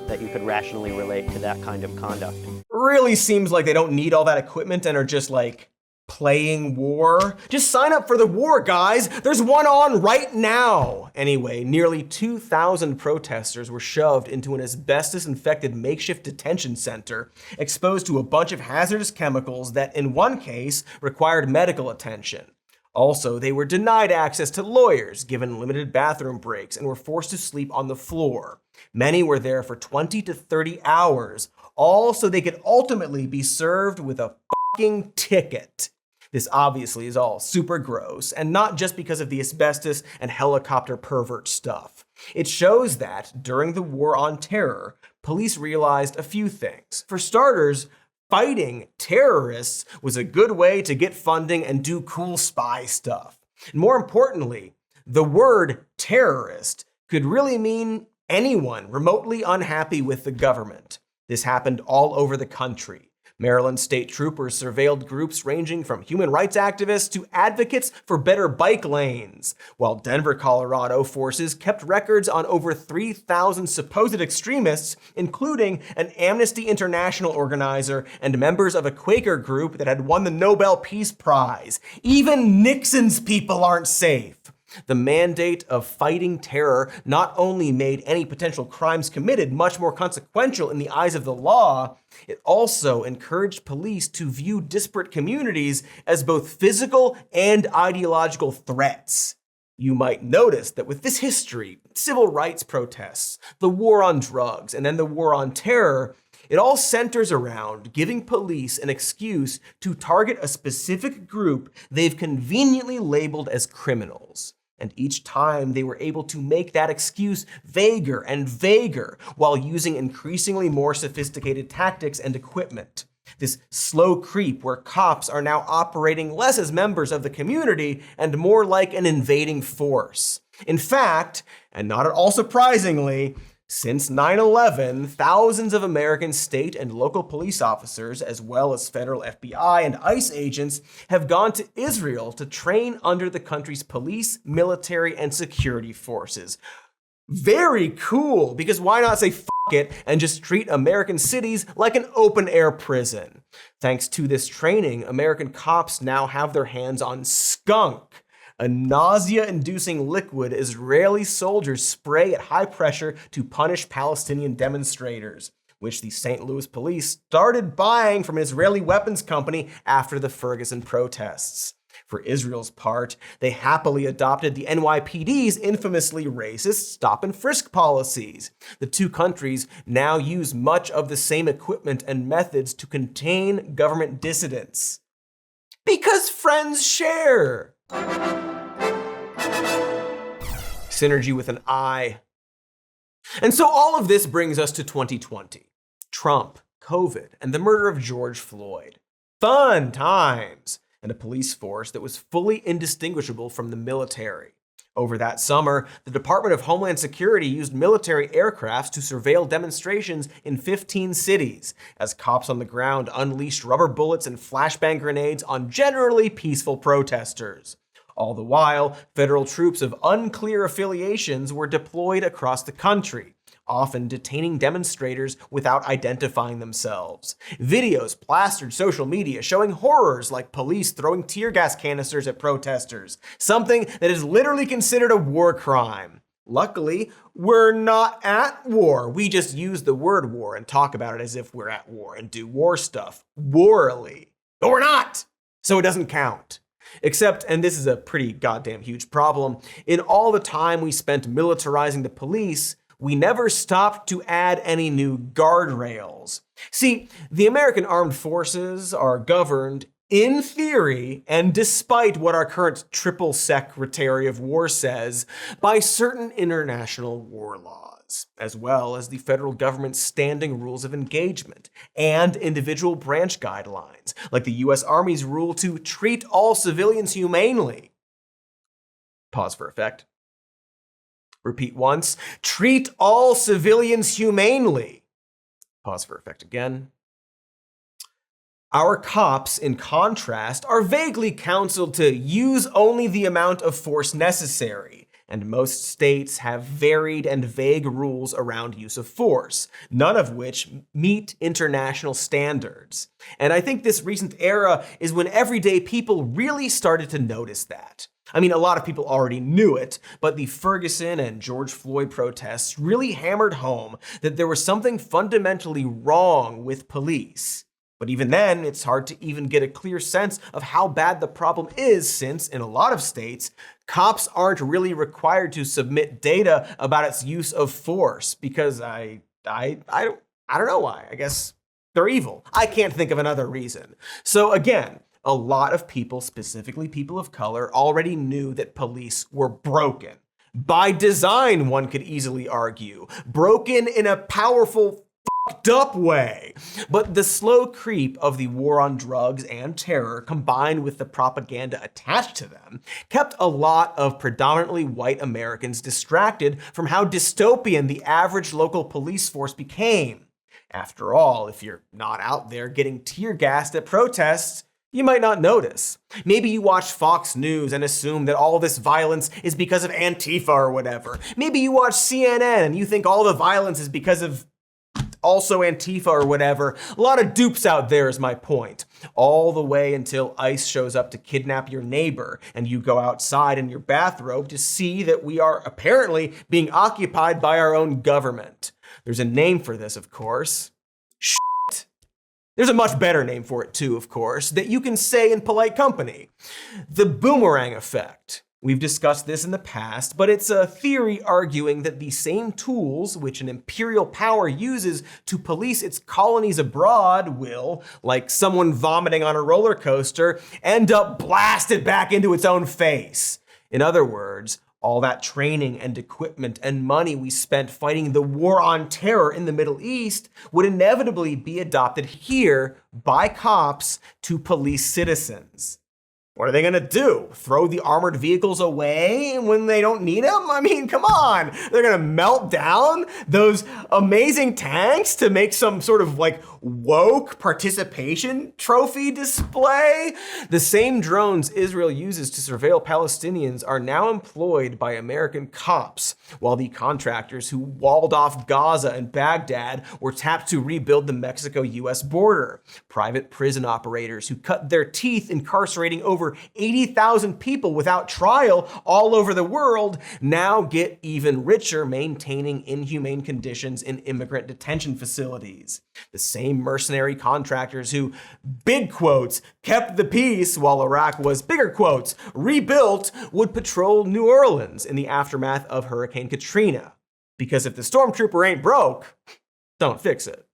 that you could rationally relate to that kind of conduct. Really seems like they don't need all that equipment and are just like playing war. Just sign up for the war, guys. There's one on right now. Anyway, nearly 2,000 protesters were shoved into an asbestos-infected makeshift detention center, exposed to a bunch of hazardous chemicals that, in one case, required medical attention. Also, they were denied access to lawyers, given limited bathroom breaks, and were forced to sleep on the floor. Many were there for 20 to 30 hours, all so they could ultimately be served with a fucking ticket. This obviously is all super gross, and not just because of the asbestos and helicopter pervert stuff. It shows that, during the War on Terror, police realized a few things. For starters, fighting terrorists was a good way to get funding and do cool spy stuff. And more importantly, the word terrorist could really mean anyone remotely unhappy with the government. This happened all over the country. Maryland state troopers surveilled groups ranging from human rights activists to advocates for better bike lanes, while Denver, Colorado forces kept records on over 3,000 supposed extremists, including an Amnesty International organizer and members of a Quaker group that had won the Nobel Peace Prize. Even Nixon's people aren't safe. The mandate of fighting terror not only made any potential crimes committed much more consequential in the eyes of the law, it also encouraged police to view disparate communities as both physical and ideological threats. You might notice that with this history, civil rights protests, the war on drugs, and then the war on terror, it all centers around giving police an excuse to target a specific group they've conveniently labeled as criminals. And each time they were able to make that excuse vaguer and vaguer while using increasingly more sophisticated tactics and equipment. This slow creep where cops are now operating less as members of the community and more like an invading force. In fact, and not at all surprisingly, since 9/11, thousands of American state and local police officers, as well as federal FBI and ICE agents, have gone to Israel to train under the country's police, military, and security forces. Very cool, because why not say f it and just treat American cities like an open-air prison? Thanks to this training, American cops now have their hands on skunk, a nausea-inducing liquid Israeli soldiers spray at high pressure to punish Palestinian demonstrators, which the St. Louis police started buying from an Israeli weapons company after the Ferguson protests. For Israel's part, they happily adopted the NYPD's infamously racist stop-and-frisk policies. The two countries now use much of the same equipment and methods to contain government dissidents. Because friends share. Synergy with an I. And so all of this brings us to 2020. Trump, COVID, and the murder of George Floyd. Fun times. And a police force that was fully indistinguishable from the military. Over that summer, the Department of Homeland Security used military aircrafts to surveil demonstrations in 15 cities, as cops on the ground unleashed rubber bullets and flashbang grenades on generally peaceful protesters. All the while, federal troops of unclear affiliations were deployed across the country, often detaining demonstrators without identifying themselves. Videos plastered social media showing horrors like police throwing tear gas canisters at protesters, something that is literally considered a war crime. Luckily, we're not at war. We just use the word war and talk about it as if we're at war and do war stuff warily. But we're not! So it doesn't count. Except, and this is a pretty goddamn huge problem, in all the time we spent militarizing the police, we never stopped to add any new guardrails. See, the American armed forces are governed, in theory, and despite what our current Triple Secretary of War says, by certain international war laws, as well as the federal government's standing rules of engagement and individual branch guidelines, like the U.S. Army's rule to treat all civilians humanely. Pause for effect. Repeat once. Treat all civilians humanely. Pause for effect again. Our cops, in contrast, are vaguely counseled to use only the amount of force necessary, and most states have varied and vague rules around use of force, none of which meet international standards. And I think this recent era is when everyday people really started to notice that. I mean, a lot of people already knew it, but the Ferguson and George Floyd protests really hammered home that there was something fundamentally wrong with police. But even then, it's hard to even get a clear sense of how bad the problem is, since in a lot of states, cops aren't really required to submit data about its use of force because I don't know why. I guess they're evil. I can't think of another reason. So again, a lot of people, specifically people of color, already knew that police were broken. By design, one could easily argue. Broken in a powerful, fucked up way. But the slow creep of the war on drugs and terror, combined with the propaganda attached to them, kept a lot of predominantly white Americans distracted from how dystopian the average local police force became. After all, if you're not out there getting tear gassed at protests, you might not notice. Maybe you watch Fox News and assume that all this violence is because of Antifa or whatever. Maybe you watch CNN and you think all the violence is because of also Antifa or whatever. A lot of dupes out there is my point. All the way until ICE shows up to kidnap your neighbor and you go outside in your bathrobe to see that we are apparently being occupied by our own government. There's a name for this, of course. Shit. There's a much better name for it too, of course, that you can say in polite company. The boomerang effect. We've discussed this in the past, but it's a theory arguing that the same tools which an imperial power uses to police its colonies abroad will, like someone vomiting on a roller coaster, end up blasted back into its own face. In other words, all that training and equipment and money we spent fighting the war on terror in the Middle East would inevitably be adopted here by cops to police citizens. What are they gonna do? Throw the armored vehicles away when they don't need them? I mean, come on. They're gonna melt down those amazing tanks to make some sort of like woke participation trophy display? The same drones Israel uses to surveil Palestinians are now employed by American cops, while the contractors who walled off Gaza and Baghdad were tapped to rebuild the Mexico-US border. Private prison operators who cut their teeth incarcerating over 80,000 people without trial all over the world now get even richer maintaining inhumane conditions in immigrant detention facilities. The same mercenary contractors who, big quotes, kept the peace while Iraq was, bigger quotes, rebuilt, would patrol New Orleans in the aftermath of Hurricane Katrina. Because if the stormtrooper ain't broke, don't fix it.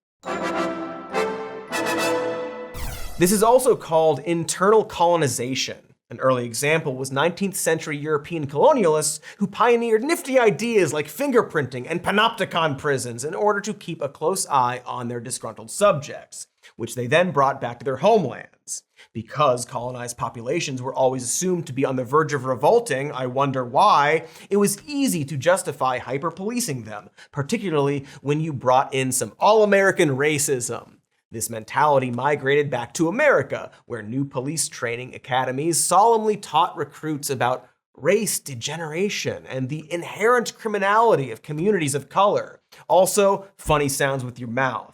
This is also called internal colonization. An early example was 19th century European colonialists who pioneered nifty ideas like fingerprinting and panopticon prisons in order to keep a close eye on their disgruntled subjects, which they then brought back to their homelands. Because colonized populations were always assumed to be on the verge of revolting, I wonder why, it was easy to justify hyper-policing them, particularly when you brought in some all-American racism. This mentality migrated back to America, where new police training academies solemnly taught recruits about race degeneration and the inherent criminality of communities of color. Also, funny sounds with your mouth.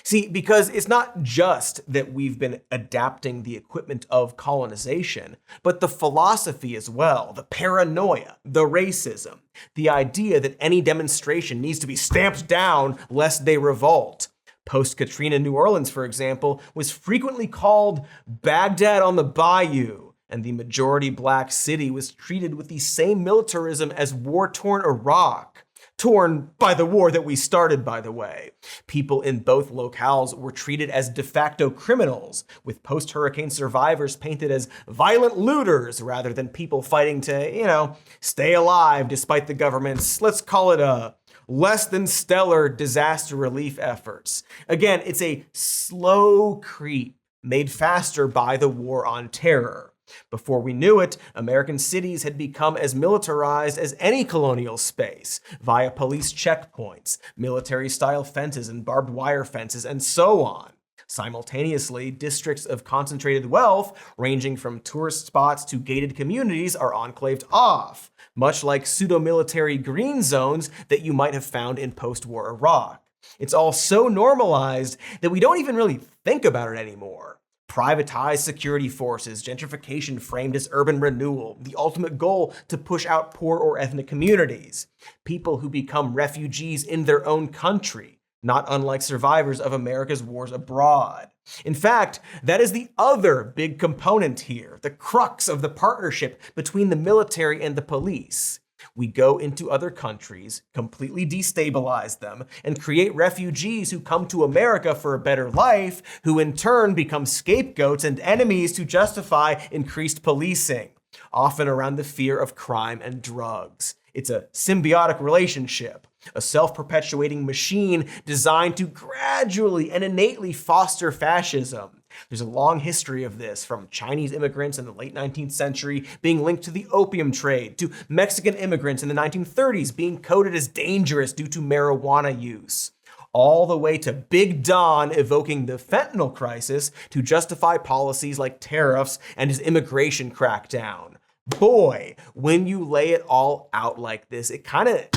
See, because it's not just that we've been adapting the equipment of colonization, but the philosophy as well, the paranoia, the racism, the idea that any demonstration needs to be stamped down lest they revolt. Post-Katrina New Orleans, for example, was frequently called Baghdad on the Bayou, and the majority black city was treated with the same militarism as war-torn Iraq. Torn by the war that we started, by the way. People in both locales were treated as de facto criminals, with post-hurricane survivors painted as violent looters rather than people fighting to, stay alive despite the government's, let's call it less than stellar disaster relief efforts. Again, it's a slow creep made faster by the war on terror. Before we knew it, American cities had become as militarized as any colonial space, via police checkpoints, military-style fences and barbed wire fences, and so on. Simultaneously, districts of concentrated wealth, ranging from tourist spots to gated communities, are enclaved off, much like pseudo-military green zones that you might have found in post-war Iraq. It's all so normalized that we don't even really think about it anymore. Privatized security forces, gentrification framed as urban renewal, the ultimate goal to push out poor or ethnic communities. People who become refugees in their own country, not unlike survivors of America's wars abroad. In fact, that is the other big component here, the crux of the partnership between the military and the police. We go into other countries, completely destabilize them, and create refugees who come to America for a better life, who in turn become scapegoats and enemies to justify increased policing, often around the fear of crime and drugs. It's a symbiotic relationship, a self-perpetuating machine designed to gradually and innately foster fascism. There's a long history of this, from Chinese immigrants in the late 19th century being linked to the opium trade, to Mexican immigrants in the 1930s being coded as dangerous due to marijuana use, all the way to Big Don evoking the fentanyl crisis to justify policies like tariffs and his immigration crackdown. Boy, when you lay it all out like this, it kind of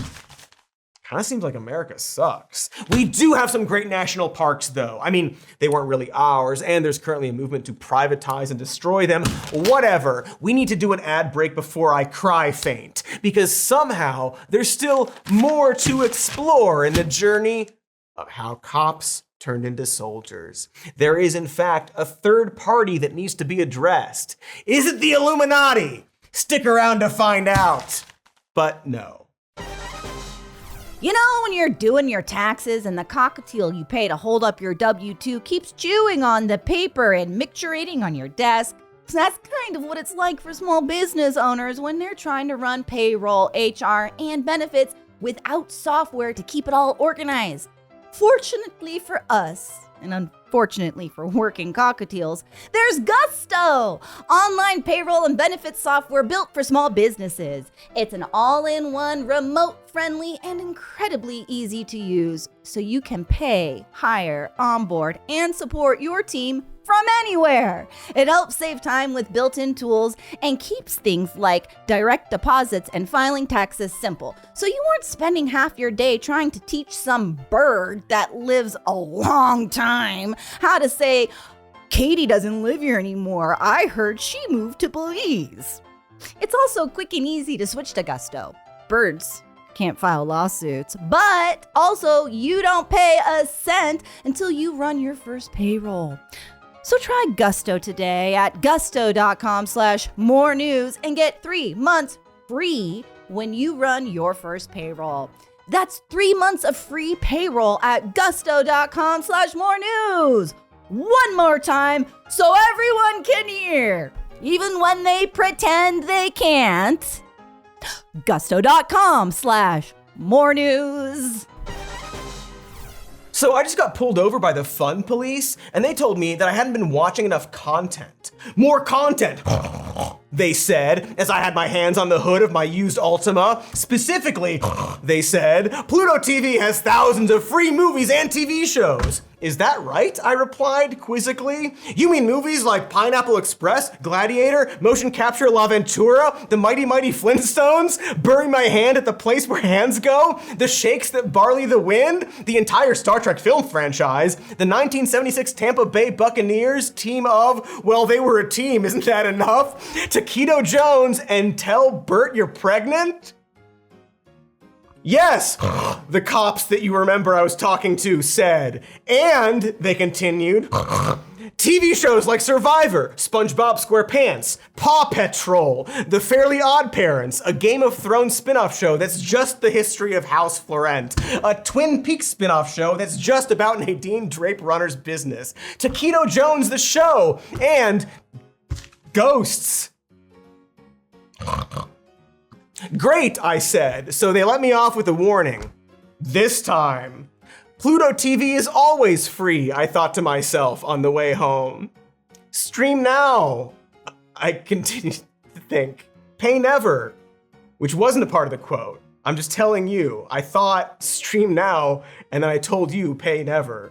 seems like America sucks. We do have some great national parks, though. I mean, they weren't really ours, and there's currently a movement to privatize and destroy them. Whatever. We need to do an ad break before I cry faint, because somehow there's still more to explore in the journey of how cops turned into soldiers. There is, in fact, a third party that needs to be addressed. Is it the Illuminati? Stick around to find out. But no. You know, when you're doing your taxes and the cockatiel you pay to hold up your W-2 keeps chewing on the paper and micturating on your desk, that's kind of what it's like for small business owners when they're trying to run payroll, HR, and benefits without software to keep it all organized. Fortunately for us, and unfortunately for working cockatiels, there's Gusto, online payroll and benefits software built for small businesses. It's an all-in-one, remote-friendly, and incredibly easy to use, so you can pay, hire, onboard, and support your team from anywhere. It helps save time with built-in tools and keeps things like direct deposits and filing taxes simple, so you aren't spending half your day trying to teach some bird that lives a long time how to say, "Katy doesn't live here anymore. I heard she moved to Belize." It's also quick and easy to switch to Gusto. Birds can't file lawsuits, but also you don't pay a cent until you run your first payroll. So try Gusto today at gusto.com/more news and get 3 months free when you run your first payroll. That's 3 months of free payroll at gusto.com/more news. One more time so everyone can hear, even when they pretend they can't. Gusto.com/more news. So I just got pulled over by the fun police, and they told me that I hadn't been watching enough content. More content, they said, as I had my hands on the hood of my used Altima. Specifically, they said, Pluto TV has thousands of free movies and TV shows. Is that right? I replied quizzically. You mean movies like Pineapple Express, Gladiator, Motion Capture La Ventura, The Mighty Mighty Flintstones, Bury My Hand at the Place Where Hands Go, The Shakes That Barley the Wind, the entire Star Trek film franchise, the 1976 Tampa Bay Buccaneers team of, well, they were a team, isn't that enough? Taquito Jones and Tell Bert You're Pregnant? Yes, the cops that you remember I was talking to said. And, they continued, TV shows like Survivor, SpongeBob SquarePants, Paw Patrol, The Fairly Odd Parents, a Game of Thrones spin-off show that's just the history of House Florent, a Twin Peaks spin-off show that's just about Nadine Drape Runner's business, Taquito Jones the show, and Ghosts. Great, I said, so they let me off with a warning. This time. Pluto TV is always free, I thought to myself on the way home. Stream now, I continued to think. Pay never, which wasn't a part of the quote. I'm just telling you, I thought stream now, and then I told you pay never.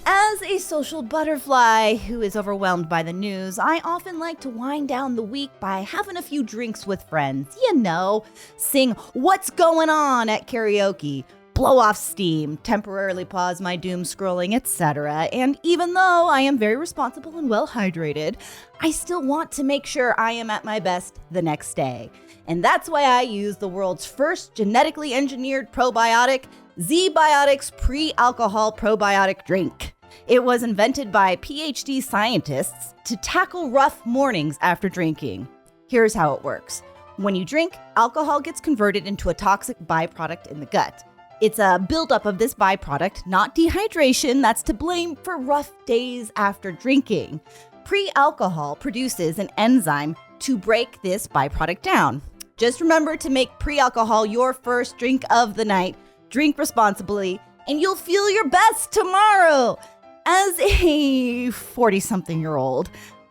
As a social butterfly who is overwhelmed by the news, I often like to wind down the week by having a few drinks with friends. You know, sing What's Going On at karaoke, blow off steam, temporarily pause my doom scrolling, etc. And even though I am very responsible and well hydrated, I still want to make sure I am at my best the next day. And that's why I use the world's first genetically engineered probiotic, Z-Biotics Pre-Alcohol Probiotic Drink. It was invented by PhD scientists to tackle rough mornings after drinking. Here's how it works. When you drink, alcohol gets converted into a toxic byproduct in the gut. It's a buildup of this byproduct, not dehydration, that's to blame for rough days after drinking. Pre-alcohol produces an enzyme to break this byproduct down. Just remember to make pre-alcohol your first drink of the night. Drink responsibly, and you'll feel your best tomorrow. As a 40-something-year-old,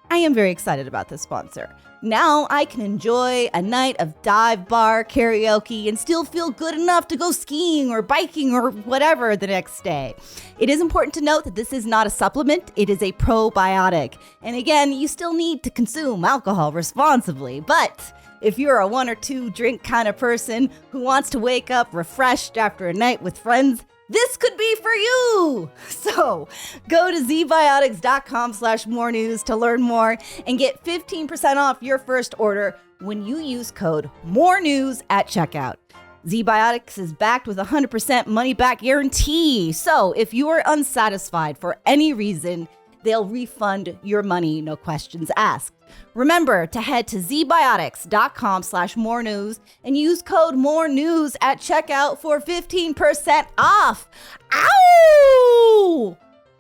I am very excited about this sponsor. Now I can enjoy a night of dive bar karaoke and still feel good enough to go skiing or biking or whatever the next day. It is important to note that this is not a supplement, it is a probiotic. And again, you still need to consume alcohol responsibly, but if you're a 1 or 2 drink kind of person who wants to wake up refreshed after a night with friends, this could be for you. So go to zbiotics.com/more news to learn more and get 15% off your first order when you use code more news at checkout. Z-Biotics is backed with a 100% money back guarantee. So if you are unsatisfied for any reason, they'll refund your money, no questions asked. Remember to head to zbiotics.com/more news and use code more news at checkout for 15% off. Ow!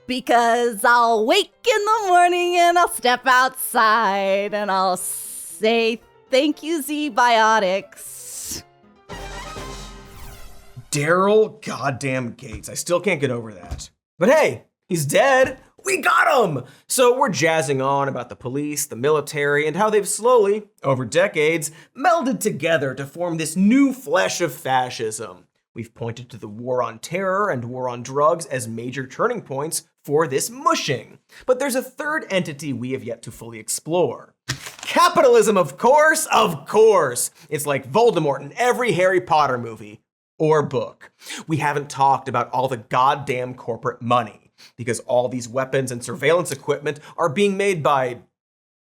Because I'll wake in the morning and I'll step outside and I'll say thank you, Z-Biotics. Daryl goddamn Gates. I still can't get over that. But hey, he's dead. We got him! So we're jazzing on about the police, the military, and how they've slowly, over decades, melded together to form this new flesh of fascism. We've pointed to the war on terror and war on drugs as major turning points for this mushing. But there's a third entity we have yet to fully explore. Capitalism, of course, of course! It's like Voldemort in every Harry Potter movie or book. We haven't talked about all the goddamn corporate money. Because all these weapons and surveillance equipment are being made by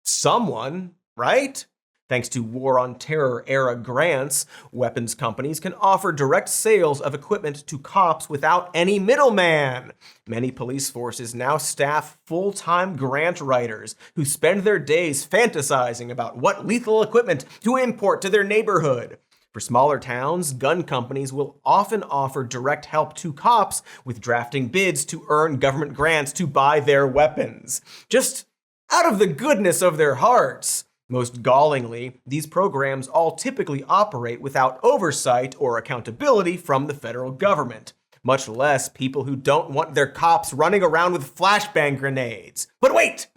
someone, right? Thanks to War on Terror era grants, weapons companies can offer direct sales of equipment to cops without any middleman. Many police forces now staff full-time grant writers who spend their days fantasizing about what lethal equipment to import to their neighborhood. For smaller towns, gun companies will often offer direct help to cops with drafting bids to earn government grants to buy their weapons. Just out of the goodness of their hearts. Most gallingly, these programs all typically operate without oversight or accountability from the federal government, much less people who don't want their cops running around with flashbang grenades. But wait!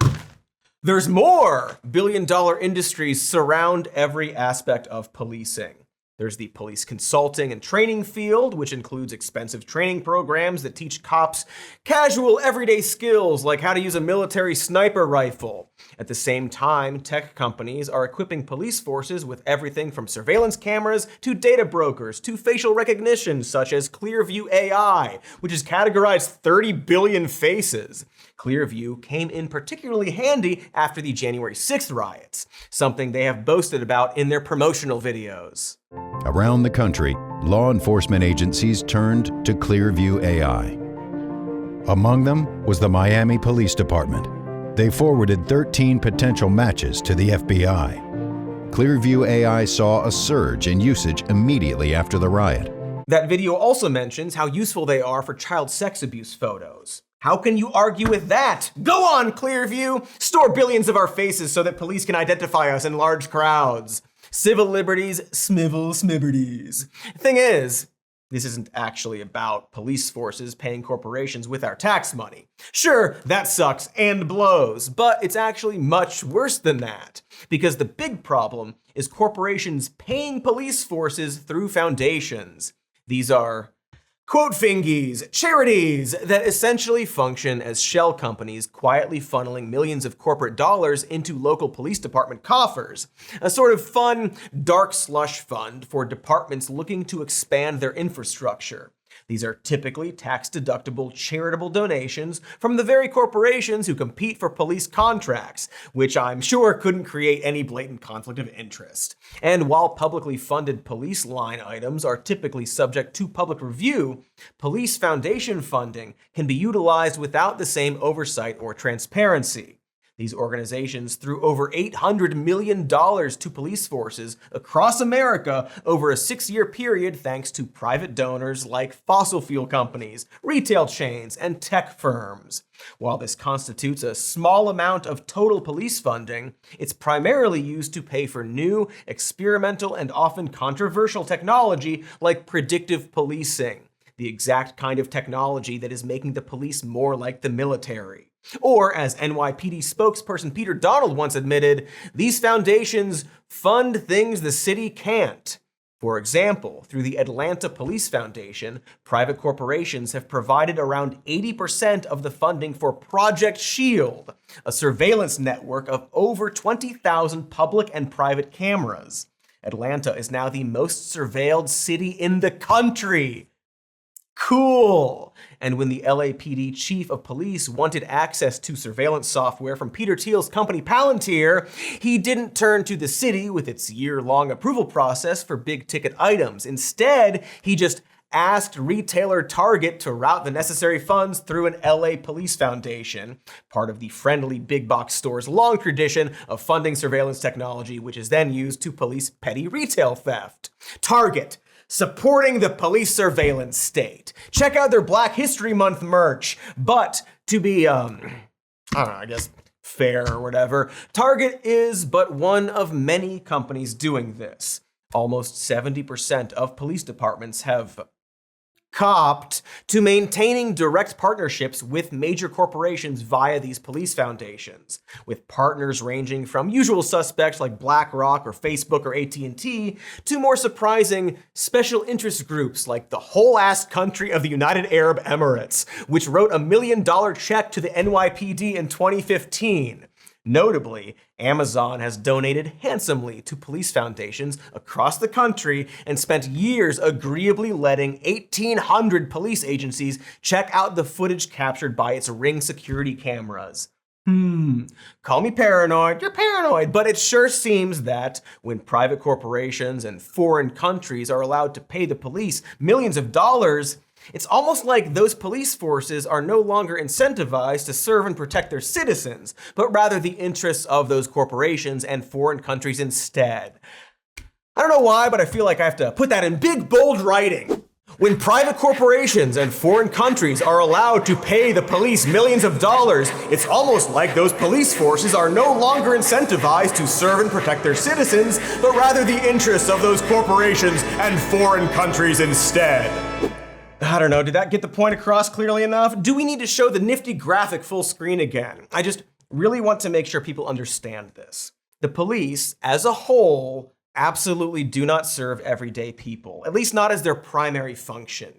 There's more! Billion-dollar industries surround every aspect of policing. There's the police consulting and training field, which includes expensive training programs that teach cops casual everyday skills like how to use a military sniper rifle. At the same time, tech companies are equipping police forces with everything from surveillance cameras to data brokers to facial recognition such as Clearview AI, which has categorized 30 billion faces. Clearview came in particularly handy after the January 6th riots, something they have boasted about in their promotional videos. Around the country, law enforcement agencies turned to Clearview AI. Among them was the Miami Police Department. They forwarded 13 potential matches to the FBI. Clearview AI saw a surge in usage immediately after the riot. That video also mentions how useful they are for child sex abuse photos. How can you argue with that? Go on, Clearview! Store billions of our faces so that police can identify us in large crowds. Civil liberties, smibberties. Thing is, this isn't actually about police forces paying corporations with our tax money. Sure, that sucks and blows, but it's actually much worse than that. Because the big problem is corporations paying police forces through foundations. These are quote fingies, charities that essentially function as shell companies quietly funneling millions of corporate dollars into local police department coffers. A sort of fun, dark slush fund for departments looking to expand their infrastructure. These are typically tax-deductible charitable donations from the very corporations who compete for police contracts, which I'm sure couldn't create any blatant conflict of interest. And while publicly funded police line items are typically subject to public review, police foundation funding can be utilized without the same oversight or transparency. These organizations threw over $800 million to police forces across America over a 6-year period thanks to private donors like fossil fuel companies, retail chains, and tech firms. While this constitutes a small amount of total police funding, it's primarily used to pay for new, experimental, and often controversial technology like predictive policing, the exact kind of technology that is making the police more like the military. Or, as NYPD spokesperson Peter Donald once admitted, these foundations fund things the city can't. For example, through the Atlanta Police Foundation, private corporations have provided around 80% of the funding for Project Shield, a surveillance network of over 20,000 public and private cameras. Atlanta is now the most surveilled city in the country. Cool. And when the LAPD chief of police wanted access to surveillance software from Peter Thiel's company Palantir, he didn't turn to the city with its year-long approval process for big-ticket items. Instead, he just asked retailer Target to route the necessary funds through an LA Police Foundation, part of the friendly big box store's long tradition of funding surveillance technology, which is then used to police petty retail theft. Target, supporting the police surveillance state. Check out their Black History Month merch. But to be, I guess fair or whatever, Target is but one of many companies doing this. Almost 70% of police departments have copped to maintaining direct partnerships with major corporations via these police foundations, with partners ranging from usual suspects like BlackRock or Facebook or AT&T to more surprising special interest groups like the whole ass country of the United Arab Emirates, which wrote $1 million check to the NYPD in 2015. Notably, Amazon has donated handsomely to police foundations across the country and spent years agreeably letting 1,800 police agencies check out the footage captured by its Ring security cameras. Call me paranoid, you're paranoid, but it sure seems that when private corporations and foreign countries are allowed to pay the police millions of dollars, it's almost like those police forces are no longer incentivized to serve and protect their citizens, but rather the interests of those corporations and foreign countries instead. I don't know why, but I feel like I have to put that in big, bold writing. When private corporations and foreign countries are allowed to pay the police millions of dollars, it's almost like those police forces are no longer incentivized to serve and protect their citizens, but rather the interests of those corporations and foreign countries instead. I don't know, did that get the point across clearly enough? Do we need to show the nifty graphic full screen again? I just really want to make sure people understand this. The police, as a whole, absolutely do not serve everyday people, at least not as their primary function.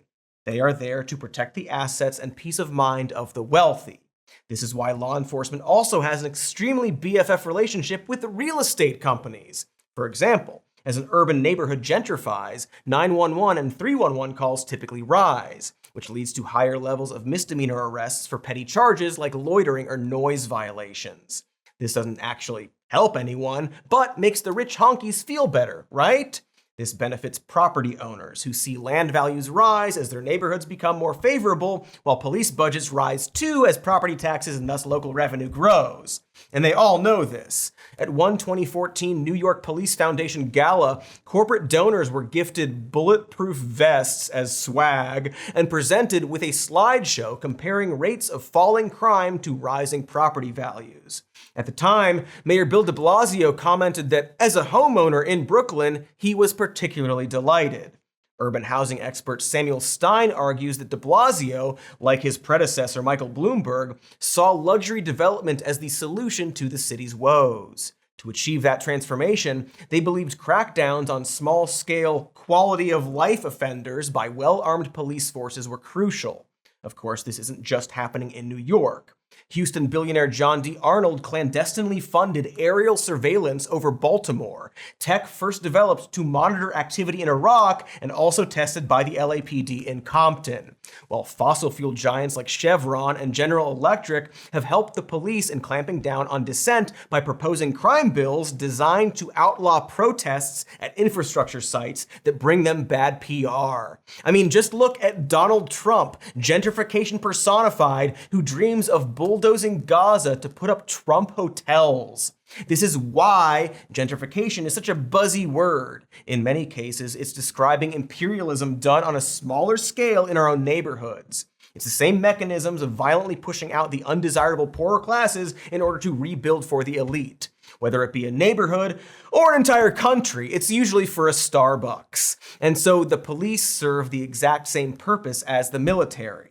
They are there to protect the assets and peace of mind of the wealthy. This is why law enforcement also has an extremely BFF relationship with real estate companies. For example, as an urban neighborhood gentrifies, 911 and 311 calls typically rise, which leads to higher levels of misdemeanor arrests for petty charges like loitering or noise violations. This doesn't actually help anyone, but makes the rich honkies feel better, right? This benefits property owners who see land values rise as their neighborhoods become more favorable, while police budgets rise too as property taxes and thus local revenue grows. And they all know this. At one 2014 New York Police Foundation gala, corporate donors were gifted bulletproof vests as swag and presented with a slideshow comparing rates of falling crime to rising property values. At the time, Mayor Bill de Blasio commented that as a homeowner in Brooklyn, he was particularly delighted. Urban housing expert Samuel Stein argues that de Blasio, like his predecessor Michael Bloomberg, saw luxury development as the solution to the city's woes. To achieve that transformation, they believed crackdowns on small-scale, quality-of-life offenders by well-armed police forces were crucial. Of course, this isn't just happening in New York. Houston billionaire John D. Arnold clandestinely funded aerial surveillance over Baltimore, tech first developed to monitor activity in Iraq and also tested by the LAPD in Compton. While fossil fuel giants like Chevron and General Electric have helped the police in clamping down on dissent by proposing crime bills designed to outlaw protests at infrastructure sites that bring them bad PR. I mean, just look at Donald Trump, gentrification personified, who dreams of bulldozing Gaza to put up Trump hotels. This is why gentrification is such a buzzy word. In many cases, it's describing imperialism done on a smaller scale in our own neighborhoods. It's the same mechanisms of violently pushing out the undesirable poorer classes in order to rebuild for the elite. Whether it be a neighborhood or an entire country, it's usually for a Starbucks. And so the police serve the exact same purpose as the military.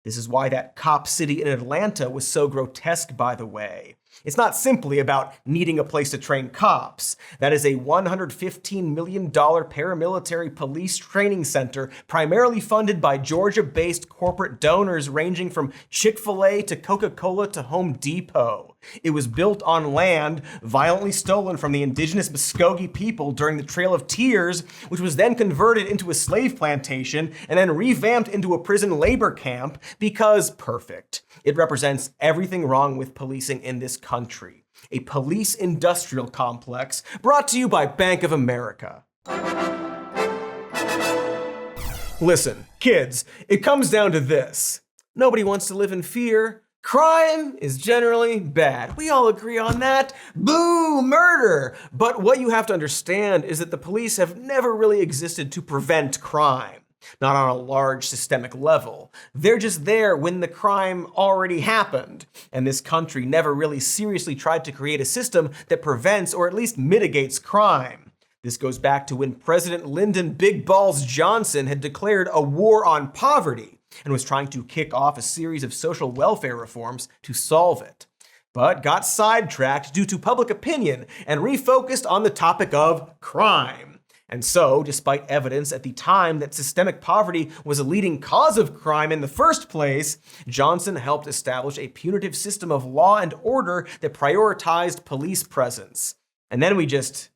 This is why that cop city in Atlanta was so grotesque, by the way. It's not simply about needing a place to train cops. That is a $115 million paramilitary police training center primarily funded by Georgia-based corporate donors ranging from Chick-fil-A to Coca-Cola to Home Depot. It was built on land violently stolen from the indigenous Muskogee people during the Trail of Tears, which was then converted into a slave plantation and then revamped into a prison labor camp because perfect. It represents everything wrong with policing in this country. A police industrial complex brought to you by Bank of America. Listen, kids, it comes down to this. Nobody wants to live in fear. Crime is generally bad. We all agree on that. Boo, murder! But what you have to understand is that the police have never really existed to prevent crime. Not on a large systemic level. They're just there when the crime already happened. And this country never really seriously tried to create a system that prevents or at least mitigates crime. This goes back to when President Lyndon Big Balls Johnson had declared a war on poverty and was trying to kick off a series of social welfare reforms to solve it. But got sidetracked due to public opinion and refocused on the topic of crime. And so, despite evidence at the time that systemic poverty was a leading cause of crime in the first place, Johnson helped establish a punitive system of law and order that prioritized police presence. And then we just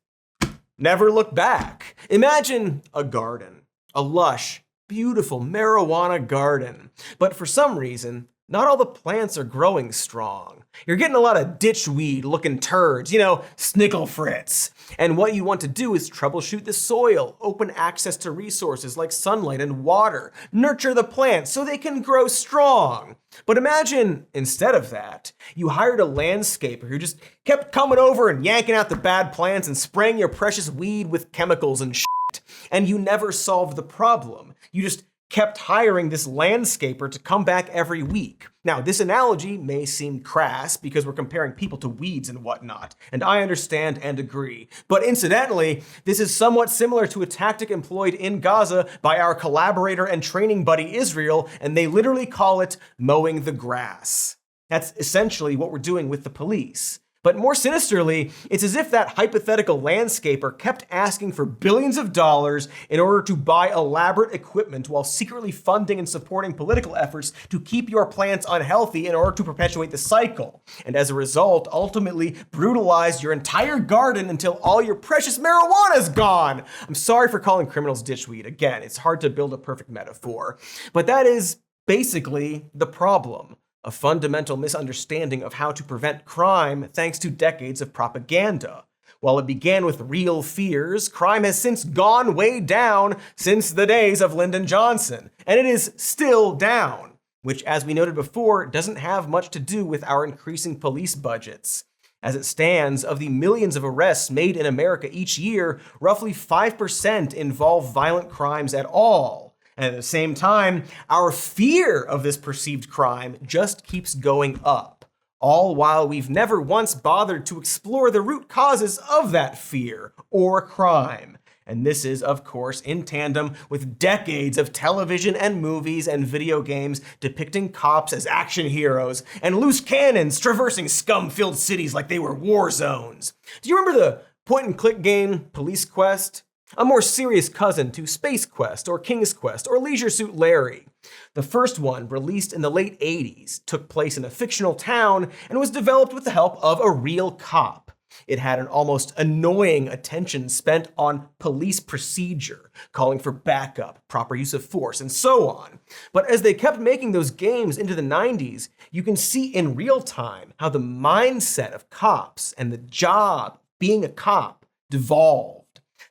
never looked back. Imagine a garden, a lush, beautiful marijuana garden. But for some reason, not all the plants are growing strong. You're getting a lot of ditchweed looking turds, snickle frits. And what you want to do is troubleshoot the soil, open access to resources like sunlight and water, nurture the plants so they can grow strong. But imagine, instead of that, you hired a landscaper who just kept coming over and yanking out the bad plants and spraying your precious weed with chemicals and shit. And you never solved the problem. You just kept hiring this landscaper to come back every week. Now, this analogy may seem crass because we're comparing people to weeds and whatnot, and I understand and agree. But incidentally, this is somewhat similar to a tactic employed in Gaza by our collaborator and training buddy Israel, and they literally call it mowing the grass. That's essentially what we're doing with the police. But more sinisterly, it's as if that hypothetical landscaper kept asking for billions of dollars in order to buy elaborate equipment while secretly funding and supporting political efforts to keep your plants unhealthy in order to perpetuate the cycle. And as a result, ultimately brutalized your entire garden until all your precious marijuana is gone. I'm sorry for calling criminals ditchweed. Again, it's hard to build a perfect metaphor. But that is basically the problem. A fundamental misunderstanding of how to prevent crime thanks to decades of propaganda. While it began with real fears, crime has since gone way down since the days of Lyndon Johnson, and it is still down, which, as we noted before, doesn't have much to do with our increasing police budgets. As it stands, of the millions of arrests made in America each year, roughly 5% involve violent crimes at all. And at the same time, our fear of this perceived crime just keeps going up, all while we've never once bothered to explore the root causes of that fear or crime. And this is, of course, in tandem with decades of television and movies and video games depicting cops as action heroes and loose cannons traversing scum-filled cities like they were war zones. Do you remember the point-and-click game Police Quest? A more serious cousin to Space Quest or King's Quest or Leisure Suit Larry. The first one, released in the late 80s, took place in a fictional town and was developed with the help of a real cop. It had an almost annoying attention spent on police procedure, calling for backup, proper use of force, and so on. But as they kept making those games into the 90s, you can see in real time how the mindset of cops and the job of being a cop devolved.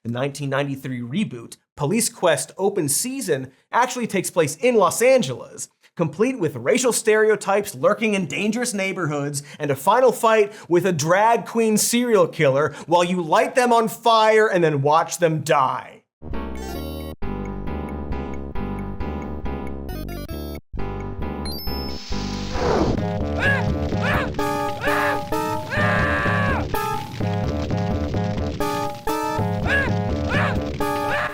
The 1993 reboot, Police Quest Open Season, actually takes place in Los Angeles, complete with racial stereotypes lurking in dangerous neighborhoods and a final fight with a drag queen serial killer while you light them on fire and then watch them die.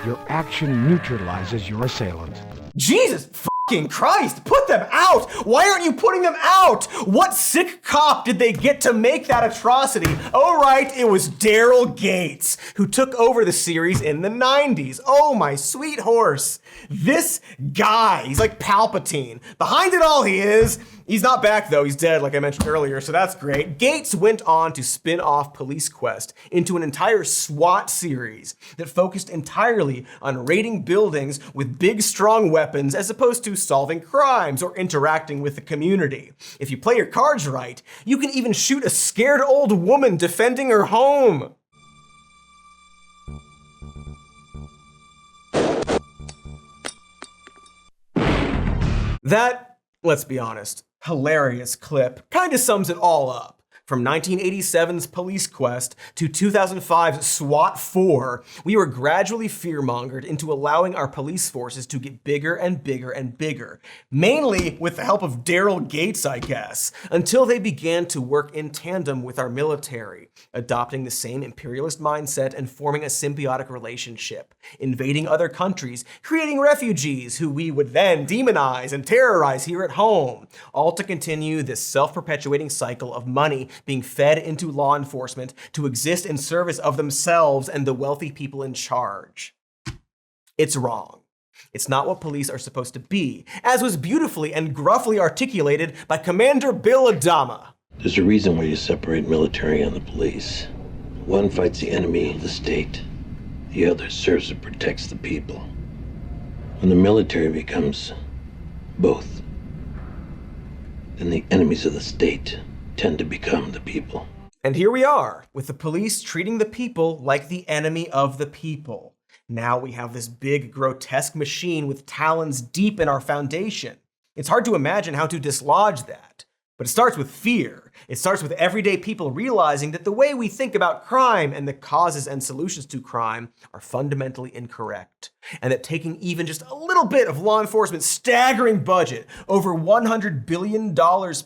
Your action neutralizes your assailant. Jesus fucking Christ, put them out! Why aren't you putting them out? What sick cop did they get to make that atrocity? Oh right, it was Daryl Gates, who took over the series in the 90s. Oh my sweet horse. This guy, he's like Palpatine. Behind it all he's not back though, he's dead like I mentioned earlier, so that's great. Gates went on to spin off Police Quest into an entire SWAT series that focused entirely on raiding buildings with big strong weapons as opposed to solving crimes or interacting with the community. If you play your cards right, you can even shoot a scared old woman defending her home. That, let's be honest, hilarious clip kinda sums it all up. From 1987's Police Quest to 2005's SWAT 4, we were gradually fearmongered into allowing our police forces to get bigger and bigger and bigger, mainly with the help of Daryl Gates, I guess, until they began to work in tandem with our military, adopting the same imperialist mindset and forming a symbiotic relationship, invading other countries, creating refugees who we would then demonize and terrorize here at home, all to continue this self-perpetuating cycle of money being fed into law enforcement to exist in service of themselves and the wealthy people in charge. It's wrong. It's not what police are supposed to be, as was beautifully and gruffly articulated by Commander Bill Adama. There's a reason why you separate military and the police. One fights the enemy of the state. The other serves and protects the people. When the military becomes both, then the enemies of the state tend to become the people. And here we are, with the police treating the people like the enemy of the people. Now we have this big, grotesque machine with talons deep in our foundation. It's hard to imagine how to dislodge that. But it starts with fear. It starts with everyday people realizing that the way we think about crime and the causes and solutions to crime are fundamentally incorrect. And that taking even just a little bit of law enforcement's staggering budget, over $100 billion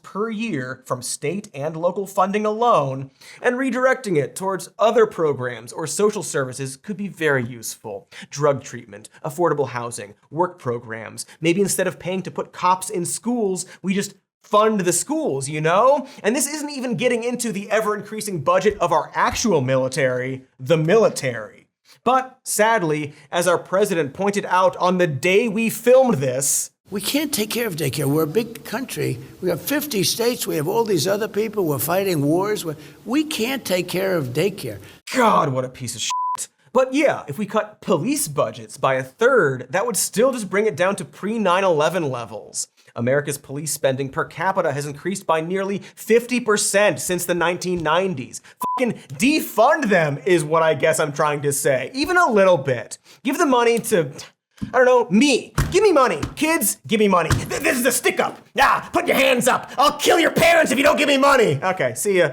per year from state and local funding alone, and redirecting it towards other programs or social services could be very useful. Drug treatment, affordable housing, work programs. Maybe instead of paying to put cops in schools, we just fund the schools, you know? And this isn't even getting into the ever-increasing budget of our actual military, the military. But sadly, as our president pointed out on the day we filmed this, we can't take care of daycare. We're a big country. We have 50 states. We have all these other people. We're fighting wars. We can't take care of daycare. God, what a piece of shit. But yeah, if we cut police budgets by a third, that would still just bring it down to pre-9/11 levels. America's police spending per capita has increased by nearly 50% since the 1990s. Fucking defund them is what I guess I'm trying to say. Even a little bit. Give the money to, I don't know, me. Give me money. Kids, give me money. This is a stick up. Ah, put your hands up. I'll kill your parents if you don't give me money. Okay, see ya.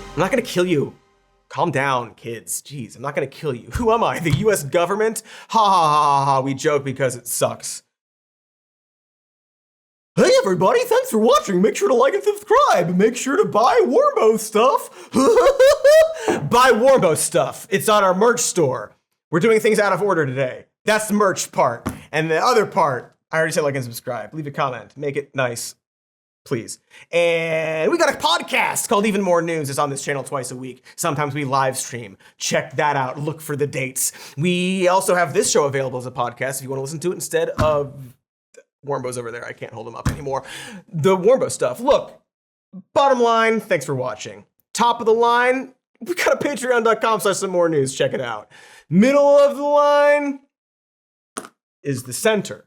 I'm not gonna kill you. Calm down, kids. Jeez, I'm not gonna kill you. Who am I? The US government? Ha ha ha ha ha, we joke because it sucks. Hey everybody, thanks for watching. Make sure to like and subscribe. Make sure to buy Warbo stuff. Buy Warbo stuff. It's on our merch store. We're doing things out of order today. That's the merch part. And the other part, I already said like and subscribe. Leave a comment. Make it nice. Please. And we got a podcast called Even More News. It's on this channel twice a week. Sometimes we live stream. Check that out. Look for the dates. We also have this show available as a podcast if you want to listen to it instead of Warmbo's over there. I can't hold him up anymore. The Warmbo stuff. Look, bottom line, thanks for watching. Top of the line, we got a patreon.com/some more news. Check it out. Middle of the line is the center.